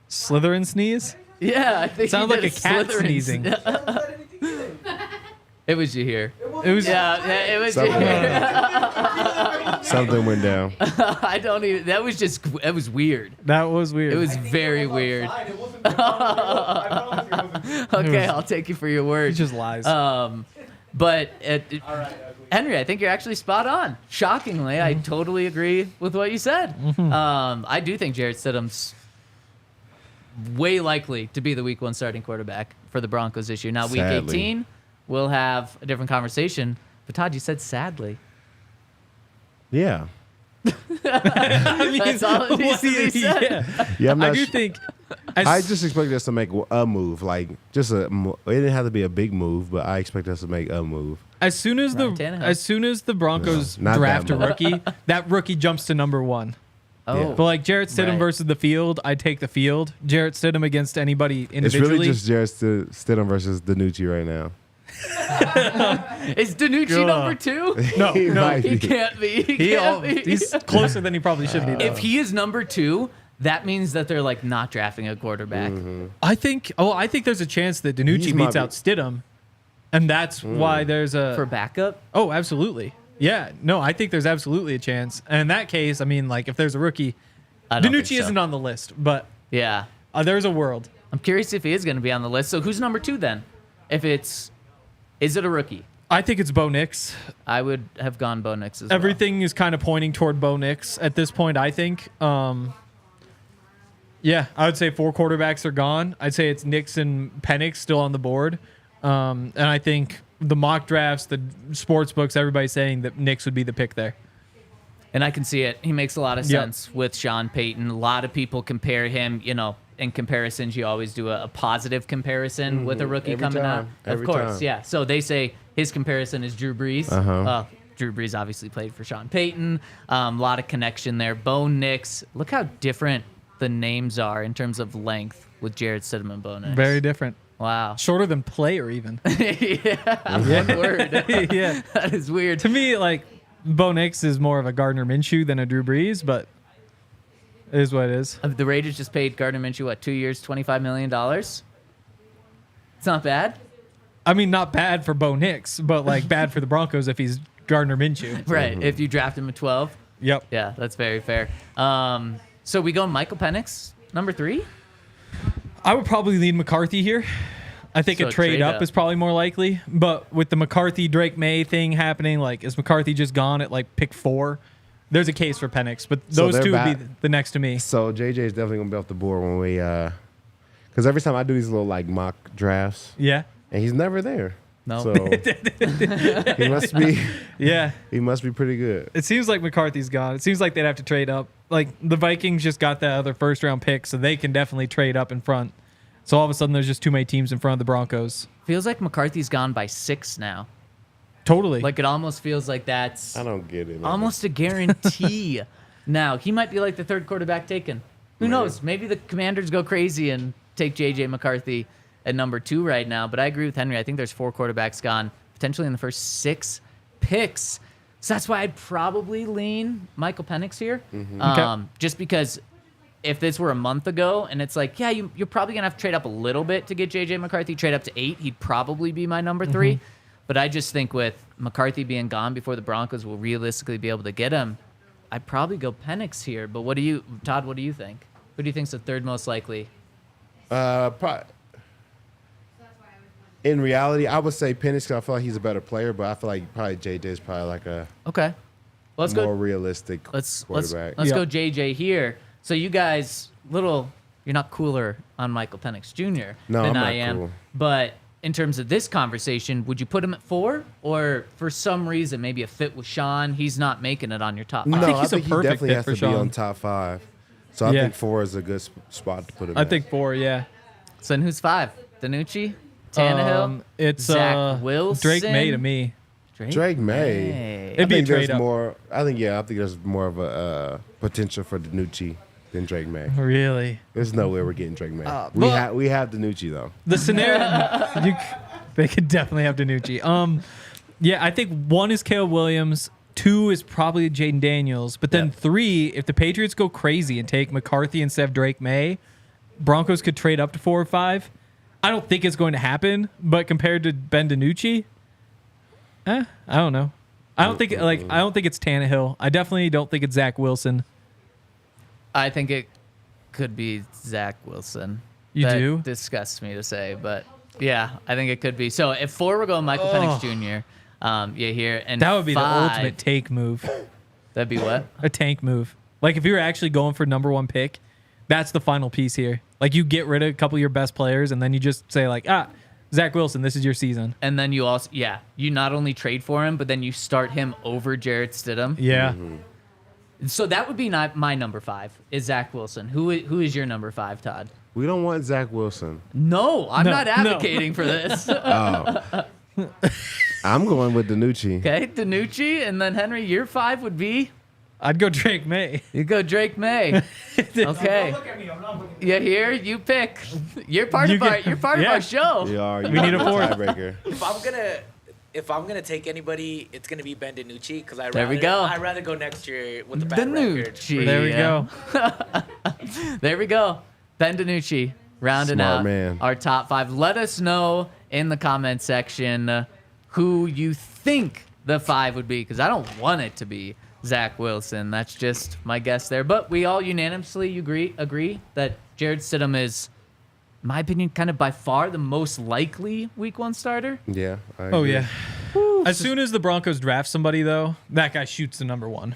Slytherin sneeze? Yeah, I think Sounds he like did a cat Slytherin sneezing. It was you here. It was. Yeah, it was you Something, here. something went down. I don't even. That was just. It was weird. That was weird. It was very weird. Okay, I'll take you for your He word. just lies. But Henry, I think you're actually spot on. Shockingly, I totally agree with what you said. I do think Jarrett Stidham's way likely to be the Week 1 starting quarterback for the Broncos this year. Now, Week Sadly. 18, we'll have a different conversation. But Todd, you said sadly. Yeah. I mean, That's all it needs to be said. yeah. Yeah, I'm I not do sh- think. I just expected us to make a move, like just a. It didn't have to be a big move, but I expect us to make a move. As soon as Ryan Tannehill. the Broncos No, not draft that a much. rookie, that rookie jumps to number 1. Oh, But like Jarrett Stidham Right. versus the field, I take the field. Jarrett Stidham against anybody It's individually. really just Jarrett Stidham versus Danucci right now. is Danucci Ugh. number 2? no, He no. might He be. can't be. He can't be. He's closer than he probably should be. Though. If he is number 2, that means that they're like not drafting a quarterback. I think there's a chance that Danucci He's beats my- out Stidham, and that's why there's a. For backup? Oh, absolutely. Yeah, no, I think there's absolutely a chance. And in that case, I mean, like if there's a rookie, I don't think Danucci so. isn't on the list, but Yeah. there's a world. I'm curious if he is going to be on the list. So who's number 2 then? Is it a rookie? I think it's Bo Nix. I would have gone Bo Nix as well. Everything is kind of pointing toward Bo Nix at this point, I think. Yeah, I would say 4 quarterbacks are gone. I'd say it's Nix and Penix still on the board. And I think the mock drafts, the sports books, everybody's saying that Nix would be the pick there. And I can see it. He makes a lot of Yep. sense with Sean Payton. A lot of people compare him, in comparisons, you always do a positive comparison with a rookie Every coming time. out. Every Of course, time. yeah. So they say his comparison is Drew Brees. Drew Brees obviously played for Sean Payton. A lot of connection there. Bo Nix. Look how different the names are in terms of length with Jarrett Stidham and Bo Nix. Very different. Wow. Shorter than player, even. One word. Yeah. That is weird. To me, like, Bo Nix is more of a Gardner Minshew than a Drew Brees, but it is what it is. The Raiders just paid Gardner Minshew, 2 years, $25 million? It's not bad. I mean, not bad for Bo Nix, but, like, bad for the Broncos if he's Gardner Minshew. Right. If you draft him at 12. Yep. Yeah, that's very fair. So we go Michael Penix, number 3? I would probably lean McCarthy here. I think So a trade up up. is probably more likely. But with the McCarthy Drake Maye thing happening, like, is McCarthy just gone at like pick 4? There's a case for Penix, but So those they're two would be back- the next to me. So JJ is definitely gonna be off the board when we, because every time I do these little like mock drafts, Yeah. and he's never there. No. So he must be. Yeah. He must be pretty good. It seems like McCarthy's gone. It seems like they'd have to trade up. Like, the Vikings just got that other first round pick, so they can definitely trade up in front. So all of a sudden, there's just too many teams in front of the Broncos. Feels like McCarthy's gone by 6 now. Totally. Like, it almost feels like that's I don't get it. Man. almost a guarantee now. He might be like the 3rd quarterback taken. Who knows? Maybe the Commanders go crazy and take J.J. McCarthy at number 2 right now. But I agree with Henry. I think there's 4 quarterbacks gone, potentially in the first 6 picks. So that's why I'd probably lean Michael Penix here. Okay. Just because if this were a month ago and it's like, yeah, you're probably going to have to trade up a little bit to get J.J. McCarthy, trade up to 8, he'd probably be my number 3. But I just think with McCarthy being gone before the Broncos will realistically be able to get him, I'd probably go Penix here. But Todd, what do you think? Who do you think's the 3rd most likely? In reality, I would say Penix because I feel like he's a better player, but I feel like probably JJ is probably like a Okay. Let's more go. realistic Let's quarterback. let's Yeah. go JJ here. So you guys, you're not cooler on Michael Penix Jr. No, than I'm not I am. cool. But in terms of this conversation, would you put him at 4, or for some reason maybe a fit with Sean, he's not making it on your top 5? No, think I he's a think he perfect definitely fit has for to be Sean. on top 5. So I Yeah. think 4 is a good spot to put him. I at. think 4, yeah. So then who's 5? Danucci, Tannehill, It's Zach Wilson, Drake Maye to me. Drake Maye. It'd be a I think there's trade up. more. I think there's more of a potential for Danucci than Drake Maye. Really? There's no way we're getting Drake Maye. but- we have Danucci though. The scenario, they could definitely have Danucci. Yeah, I think 1 is Caleb Williams, 2 is probably Jaden Daniels, but then Yeah. 3, if the Patriots go crazy and take McCarthy instead of Drake Maye, Broncos could trade up to 4 or 5. I don't think it's going to happen, but compared to Ben DiNucci, I don't know. I don't think it's Tannehill. I definitely don't think it's Zach Wilson. I think it could be Zach Wilson. You That do? disgusts me to say, but yeah, I think it could be. So if 4, we're going Michael Penix Jr. Yeah, here and That would be 5, the ultimate take move. That'd be what? A tank move. Like, if you're actually going for number 1 pick, that's the final piece here. Like, you get rid of a couple of your best players, and then you just say, like, Zach Wilson, this is your season. And then you also, you not only trade for him, but then you start him over Jarrett Stidham. Yeah. So that would be not my number 5 is Zach Wilson. Who is your number 5, Todd? We don't want Zach Wilson. No, I'm No, not no. advocating for this. I'm going with Danucci. Okay, Danucci, and then Henry, your 5 would be I'd go Drake Maye. you go Drake May. Okay. You hear? You pick. You're part of our show. We are. We need a fourth. tiebreaker. If I'm gonna take anybody, it's gonna be Ben DiNucci because There we go. I'd rather go next year with the bad record. DiNucci. There we Yeah. go. There we go. Ben DiNucci rounding Smart out man. our top 5. Let us know in the comment section who you think the 5 would be, because I don't want it to be Zach Wilson. That's just my guess there. But we all unanimously agree that Jarrett Stidham is, in my opinion, kind of by far the most likely Week 1 starter. Yeah. I Oh, agree. yeah. As soon as the Broncos draft somebody, though, that guy shoots the number 1.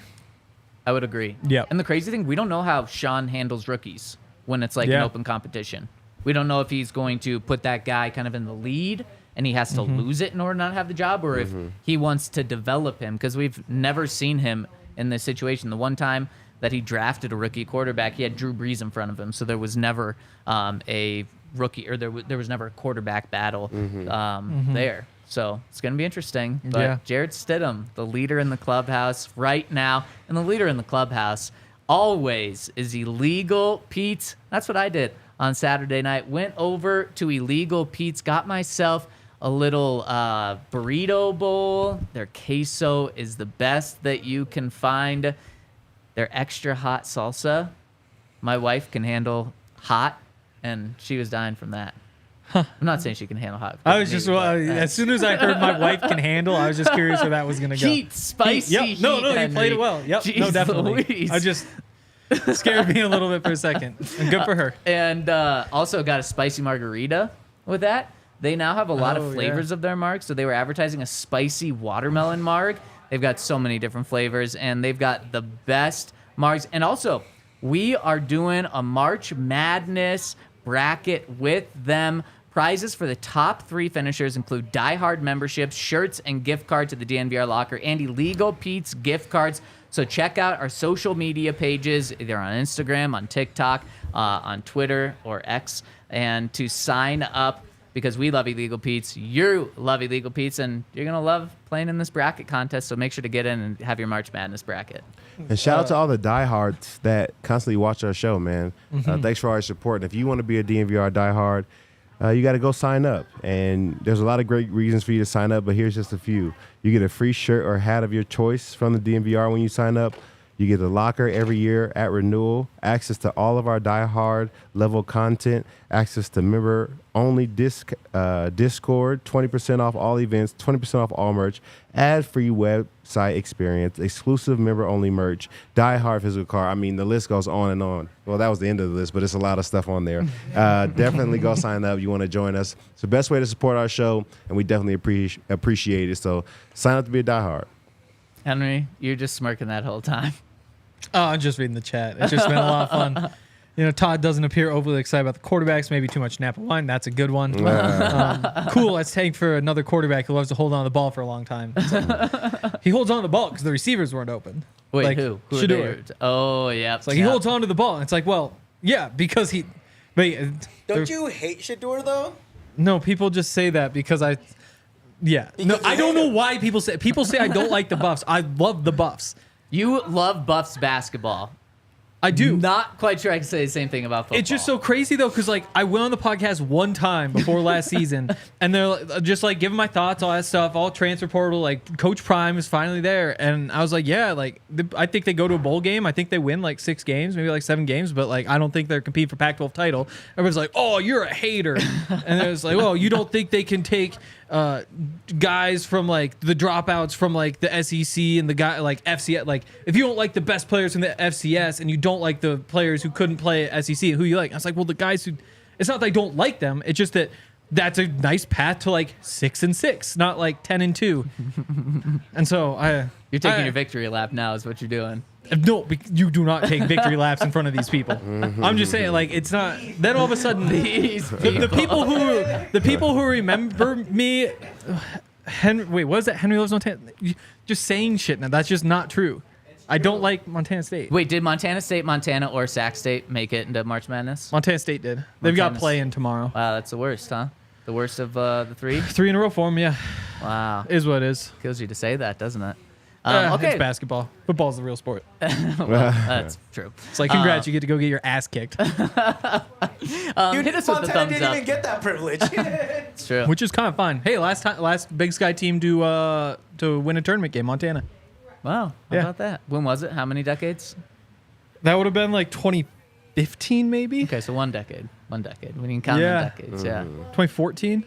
I would agree. Yep. And the crazy thing, we don't know how Sean handles rookies when it's like an Yeah. open competition. We don't know if he's going to put that guy kind of in the lead and he has to lose it in order not to have the job, or if he wants to develop him, because we've never seen him in this situation. The one time that he drafted a rookie quarterback, he had Drew Brees in front of him, so there was never a rookie, or there was never a quarterback battle there. So it's going to be interesting. But Yeah. Jarrett Stidham, the leader in the clubhouse right now, and the leader in the clubhouse always is Illegal Pete's. That's what I did on Saturday night. Went over to Illegal Pete's, got myself a little burrito bowl. Their queso is the best that you can find. Their extra hot salsa, my wife can handle hot, and she was dying from that. I'm not saying she can handle hot. I was just as soon as I heard my wife can handle, I was just curious where that was going to go. Heat, spicy Yep. heat. No, you Henry. played it well. Yep. Jeez No, definitely. Louise. I just scared me a little bit for a second. And good for her. And also got a spicy margarita with that. They now have a lot Oh, of yeah. flavors of their marg. So they were advertising a spicy watermelon marg. They've got so many different flavors, and they've got the best margs. And also, we are doing a March Madness bracket with them. Prizes for the top 3 finishers include Die Hard memberships, shirts, and gift cards to the DNVR locker, and illegal Pete's gift cards. So check out our social media pages, either on Instagram, on TikTok, on Twitter, or X, and to sign up, because we love Illegal Pete's. You love Illegal Pete's, and you're going to love playing in this bracket contest. So make sure to get in and have your March Madness bracket. And shout out to all the diehards that constantly watch our show, man. Thanks for all your support. And if you want to be a DNVR diehard, you got to go sign up. And there's a lot of great reasons for you to sign up, but here's just a few. You get a free shirt or hat of your choice from the DNVR when you sign up. You get the locker every year at renewal, access to all of our diehard level content, access to member-only Discord, 20% off all events, 20% off all merch, ad-free website experience, exclusive member-only merch, diehard physical card. I mean, the list goes on and on. Well, that was the end of the list, but it's a lot of stuff on there. Definitely go sign up. You want to join us. It's the best way to support our show, and we definitely appreciate it. So sign up to be a diehard. Henry, you're just smirking that whole time. Oh, I'm just reading the chat. It's just been a lot of fun. You know, Todd doesn't appear overly excited about the quarterbacks. Maybe too much Napa wine. That's a good one. Cool. Let's take for another quarterback who loves to hold on to the ball for a long time. He holds on to the ball because the receivers weren't open. Wait, like, who? Who are Shador. they? Oh, yeah. It's like he holds on to the ball. And it's like, well, yeah, because he. But Don't you hate Shador though? No, people just say that because I. Yeah. No, I don't know why people say I don't like the Buffs. I love the Buffs. You love Buffs basketball. I do. Not quite sure I can say the same thing about football. It's just so crazy though, because like I went on the podcast one time before last season, and they're just like giving my thoughts, all that stuff, all transfer portal. Like Coach Prime is finally there, and I was like, yeah, like I think they go to a bowl game. I think they win like 6 games, maybe like 7 games, but like I don't think they're competing for Pac-12 title. Everybody's like, oh, you're a hater, and it was like, well, you don't think they can take guys from like the dropouts from like the SEC and the guy like FCS. Like if you don't like the best players from the FCS and you don't like the players who couldn't play at SEC, who you like? I was like, well, the guys who. It's not that I don't like them. It's just that that's a nice path to like 6-6, not like 10-2. And so You're taking your victory lap now is what you're doing. No, you do not take victory laps in front of these people. I'm just saying, like, it's not. Then all of a sudden, the people who remember me, Henry. Wait, what is that? Henry loves Montana. Just saying shit now. That's just not true. I don't like Montana State. Wait, did Montana State, Montana, or Sac State make it into March Madness? Montana State did. They've got play-in tomorrow. Wow, that's the worst, huh? The worst of the 3? 3 in a row for them, yeah. Wow. Is what it is. Kills you to say that, doesn't it? Okay. Okay. It's basketball. Football's the real sport. Well, that's true. It's like, congrats, you get to go get your ass kicked. Hit us with the Montana thumbs didn't up. even get that privilege. It's true. Which is kind of fun. Hey, last Big Sky team to win a tournament game, Montana. Wow. How Yeah. about that? When was it? How many decades? That would have been like 2015, maybe. Okay, so 1 decade. 1 decade. We can count in decades. Yeah. 2014.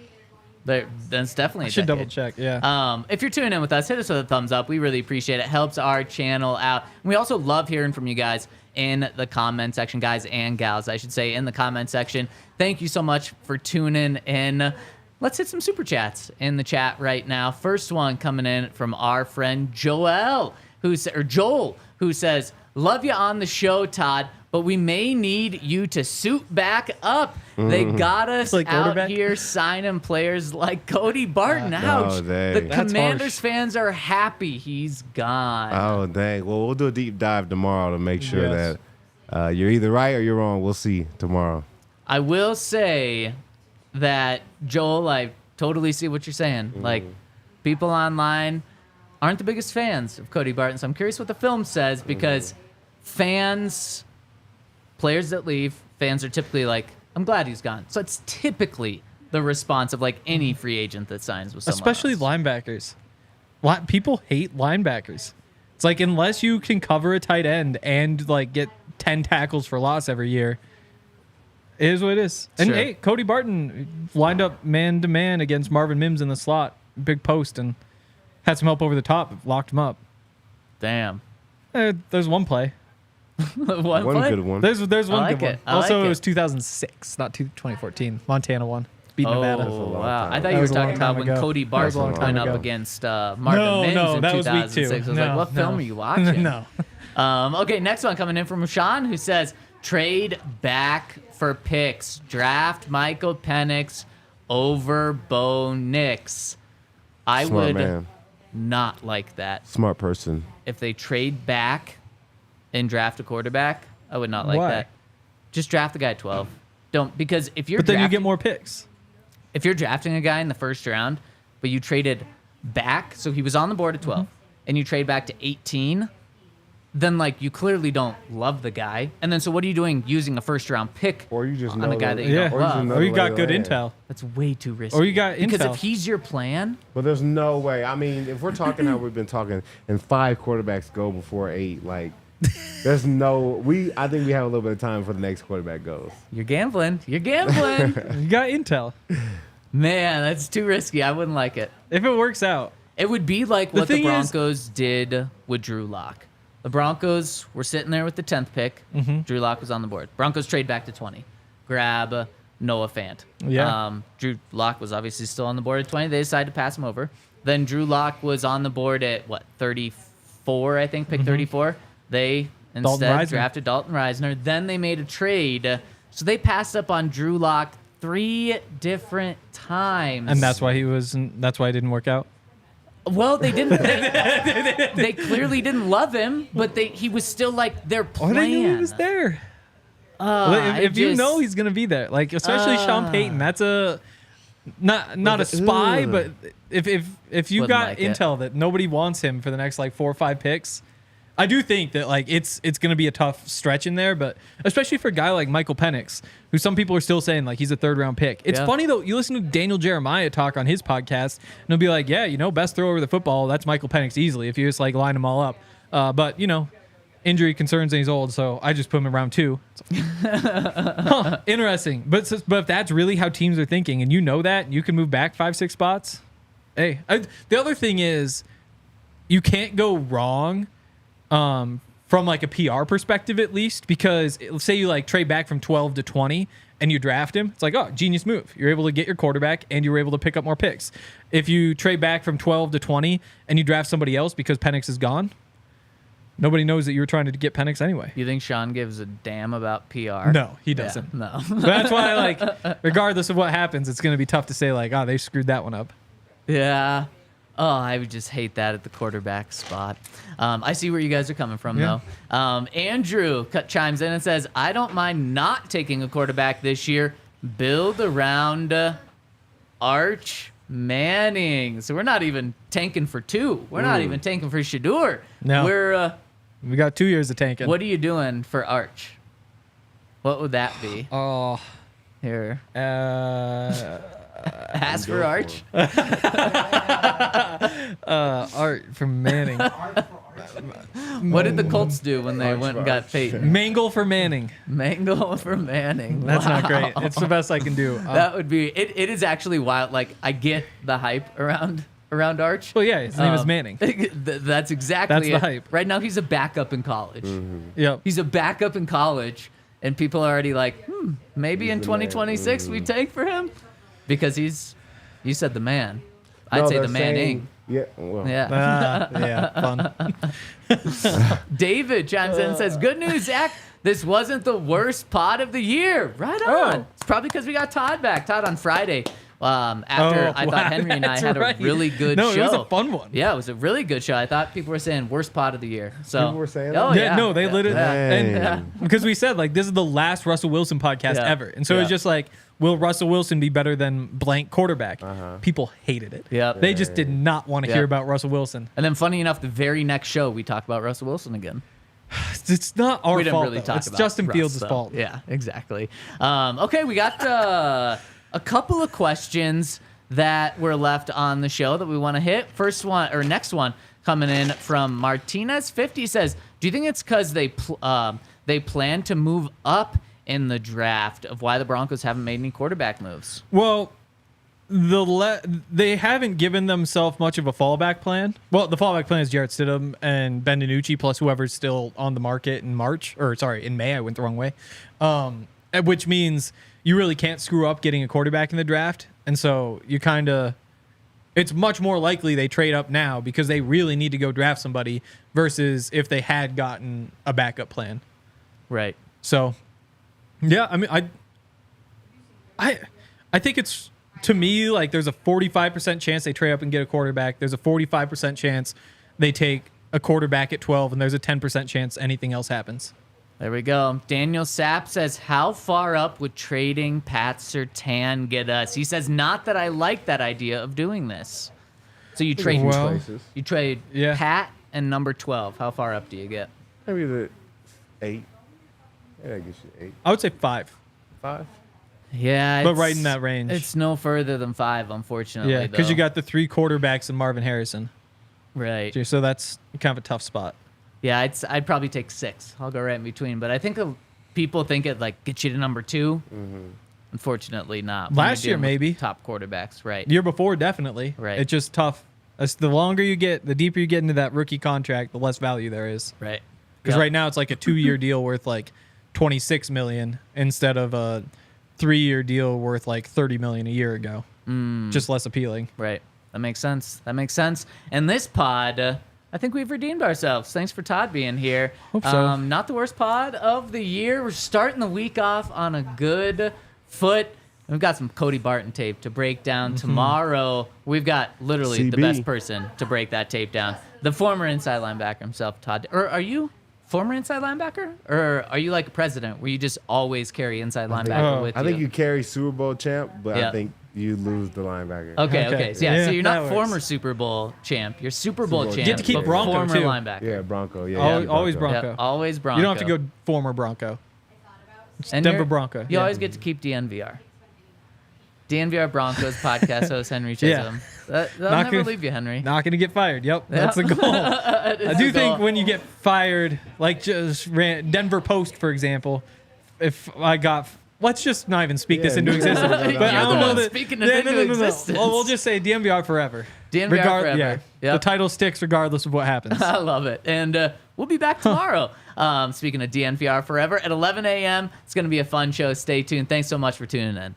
That's definitely I a should double decade. check. Yeah. If you're tuning in with us, hit us with a thumbs up. We really appreciate it. Helps our channel out. And we also love hearing from you guys in the comment section, guys and gals, I should say, in the comment section. Thank you so much for tuning in. Let's hit some super chats in the chat right now. First one coming in from our friend Joel, who says, "Love you on the show, Todd, but we may need you to suit back up. They got us Like out here signing players like Cody Barton. Ouch. Oh, dang. The That's Commanders harsh. fans are happy he's gone." Oh, dang. Well, we'll do a deep dive tomorrow to make sure Yes. that you're either right or you're wrong. We'll see tomorrow. I will say that, Joel, I totally see what you're saying. Like, people online aren't the biggest fans of Cody Barton. So I'm curious what the film says, because players that leave, fans are typically like, I'm glad he's gone. So it's typically the response of like any free agent that signs with someone Especially else. linebackers. People hate linebackers. It's like, unless you can cover a tight end and like get 10 tackles for loss every year, It is what it is. And Sure. hey, Cody Barton lined up man-to-man against Marvin Mims in the slot, big post, and had some help over the top, locked him up. Damn. There's one play. One One play? good one. There's one like good it. one. I Also, like it was it. 2006, not 2014. Montana won. Beat Nevada. Oh, long wow. time. I thought That you were was a long talking about time when ago. Cody That was a long Barton time went up ago. against Marvin Mims no, in that was week 2. 2006. I was like, No, what film no. are you watching? No. Okay, next one coming in from Sean, who says, trade back for picks. Draft Michael Penix over Bo Nix. I Smart would man. not like that. Smart person. If they trade back and draft a quarterback, I would not like Why? that. Just draft the guy at 12. Don't, because if you're But then you drafting- get more picks. if you're drafting a guy in the first round, but you traded back, so he was on the board at 12, and you trade back to 18, then like you clearly don't love the guy. And then so what are you doing using a first round pick Or you just on know a guy the- that you Yeah. don't Or you just love? know Or you the got lay good of the land. intel. That's way too risky. Or you got because intel. if he's your plan, But there's no way. I mean, if we're talking how we've been talking, and 5 quarterbacks go before 8, like, there's no. I think we have a little bit of time before the next quarterback goes. you're gambling. You're gambling. You got intel. Man, that's too risky. I wouldn't like it. If it works out. It would be like what the thing is- Broncos did with Drew Lock. The Broncos were sitting there with the 10th pick. Drew Lock was on the board. Broncos trade back to 20. Grab Noah Fant. Yeah. Drew Lock was obviously still on the board at 20. They decided to pass him over. Then Drew Lock was on the board at, 34, I think, pick 34. They Dalton instead Risner. drafted Dalton Reisner. Then they made a trade. So they passed up on Drew Lock 3 different times. And that's why it didn't work out. Well, they didn't. They clearly didn't love him, but he was still like their Or plan. they knew he was there. If you know he's gonna be there, like especially Sean Payton, that's a not a spy, Ugh. but if you Wouldn't got like it. intel that nobody wants him for the next like 4 or 5 picks, I do think that like it's gonna be a tough stretch in there, but especially for a guy like Michael Penix, who some people are still saying like he's a 3rd round pick. It's Yeah. funny though, you listen to Daniel Jeremiah talk on his podcast, and he'll be like, yeah, best thrower of the football, that's Michael Penix easily if you just like line them all up. But injury concerns and he's old, so I just put him in round 2. Huh, interesting. But if that's really how teams are thinking, and that, you can move back 5-6 spots. Hey, the other thing is, you can't go wrong, from like a PR perspective at least, because say you like trade back from 12 to 20 and you draft him, it's like, oh, genius move. You're able to get your quarterback and you're able to pick up more picks. If you trade back from 12 to 20 and you draft somebody else because Penix is gone, nobody knows that you were trying to get Penix anyway. You think Sean gives a damn about PR? No, he doesn't. Yeah, no. But that's why, like, regardless of what happens, it's going to be tough to say, like, oh, they screwed that one up. Yeah. Oh, I would just hate that at the quarterback spot. I see where you guys are coming from, Yeah. though. Andrew chimes in and says, I don't mind not taking a quarterback this year. Build around Arch Manning. So we're not even tanking for 2. We're not even tanking for Shador. No. We're, We got 2 years of tanking. what are you doing for Arch? What would that be? Oh, Here. uh, Ask for Arch. Art from Manning. What did the Colts do when they went and got Peyton? Mangle for Manning. Mango for Manning. That's not Wow. great. It's the best I can do. That would be it is actually wild. Like I get the hype around Arch. well, yeah, his name is Manning. That's exactly That's the it. hype. Right now he's a backup in college. Yep. He's a backup in college, and people are already like, maybe in the man. 2026 we take for him because you said the man. I'd No, say the they're Manning. saying- Yeah. Well. Yeah. Yeah, fun. David chimes in and says, "Good news, Zach. This wasn't the worst pod of the year. Right on. Oh. It's probably because we got Todd back. Todd on Friday. After I thought Henry and I that's had right. a really good No, show. it was a fun one. Yeah, it was a really good show. I thought people were saying worst pod of the year. So People were saying oh that? yeah, No, they literally, Dang. and because we said like this is the last Russell Wilson podcast Yeah. ever, and so Yeah. it's just like, will Russell Wilson be better than blank quarterback? People hated it. Yep. They just did not want to Yep. hear about Russell Wilson. And then funny enough, the very next show we talked about Russell Wilson again. It's not our We didn't fault. really though. talk It's about Justin Russ, Fields' so, fault. Yeah, exactly. Okay, we got a couple of questions that were left on the show that we want to hit. First one or next one coming in from Martinez 50 says, "Do you think it's because they plan to move up in the draft of why the Broncos haven't made any quarterback moves. Well, they haven't given themselves much of a fallback plan. Well, the fallback plan is Jarrett Stidham and Ben DiNucci plus whoever's still on the market in in May. I went the wrong way. Which means you really can't screw up getting a quarterback in the draft. And so it's much more likely they trade up now because they really need to go draft somebody versus if they had gotten a backup plan. Right. So, yeah, I mean, I think it's, to me, like there's a 45% chance they trade up and get a quarterback. There's a 45% chance they take a quarterback at 12, and there's a 10% chance anything else happens. There we go. Daniel Sapp says, how far up would trading Pat Surtain get us? He says, not that I like that idea of doing this. So you trade Pat and number 12. How far up do you get? Maybe the 8. Yeah, I guess 8. I would say 5. 5? Yeah. But right in that range. It's no further than 5, unfortunately. Yeah, because you got the 3 quarterbacks and Marvin Harrison. Right. So that's kind of a tough spot. Yeah, I'd probably take 6. I'll go right in between. But I think people think it like gets you to number 2. Mm-hmm. Unfortunately, not. Last year, maybe. Top quarterbacks, right. The year before, definitely. Right. It's just tough. The longer you get, the deeper you get into that rookie contract, the less value there is. Right. Because right now it's like a 2-year deal worth like $26 million instead of a 3-year deal worth like $30 million a year ago. Just less appealing. Right. That makes sense. And this pod, I think we've redeemed ourselves. Thanks for Todd being here. Hope so. Not the worst pod of the year. We're starting the week off on a good foot. We've got some Cody Barton tape to break down tomorrow. We've got literally the best person to break that tape down. The former inside linebacker himself, Todd. Or are you former inside linebacker? Or are you like a president where you just always carry inside linebacker with you? I think you carry Super Bowl champ, but Yeah. I think you lose the linebacker. Okay. So, so you're not that former works. Super Bowl champ. You're Super Bowl champ. You get to keep but Bronco, former too. linebacker. Yeah, Bronco. Yeah, Always Bronco. Yeah, always Bronco. You don't have to go former Bronco. It's And Denver you're- Bronco. You always get to keep DNVR. DNVR Broncos podcast host Henry Chisholm. They'll never gonna- leave you, Henry. Not going to get fired. Yep, that's the goal. I do think when you get fired, like just Denver Post, for example, if I got... Let's just not even speak this into existence. But You're I the don't know one that. speaking it into existence. Well, we'll just say DNVR forever. DNVR forever. Yeah. Yep. The title sticks regardless of what happens. I love it. And we'll be back tomorrow. Speaking of DNVR forever, at 11 a.m. It's going to be a fun show. Stay tuned. Thanks so much for tuning in.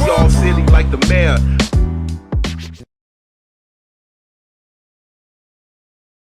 We all silly like the mayor.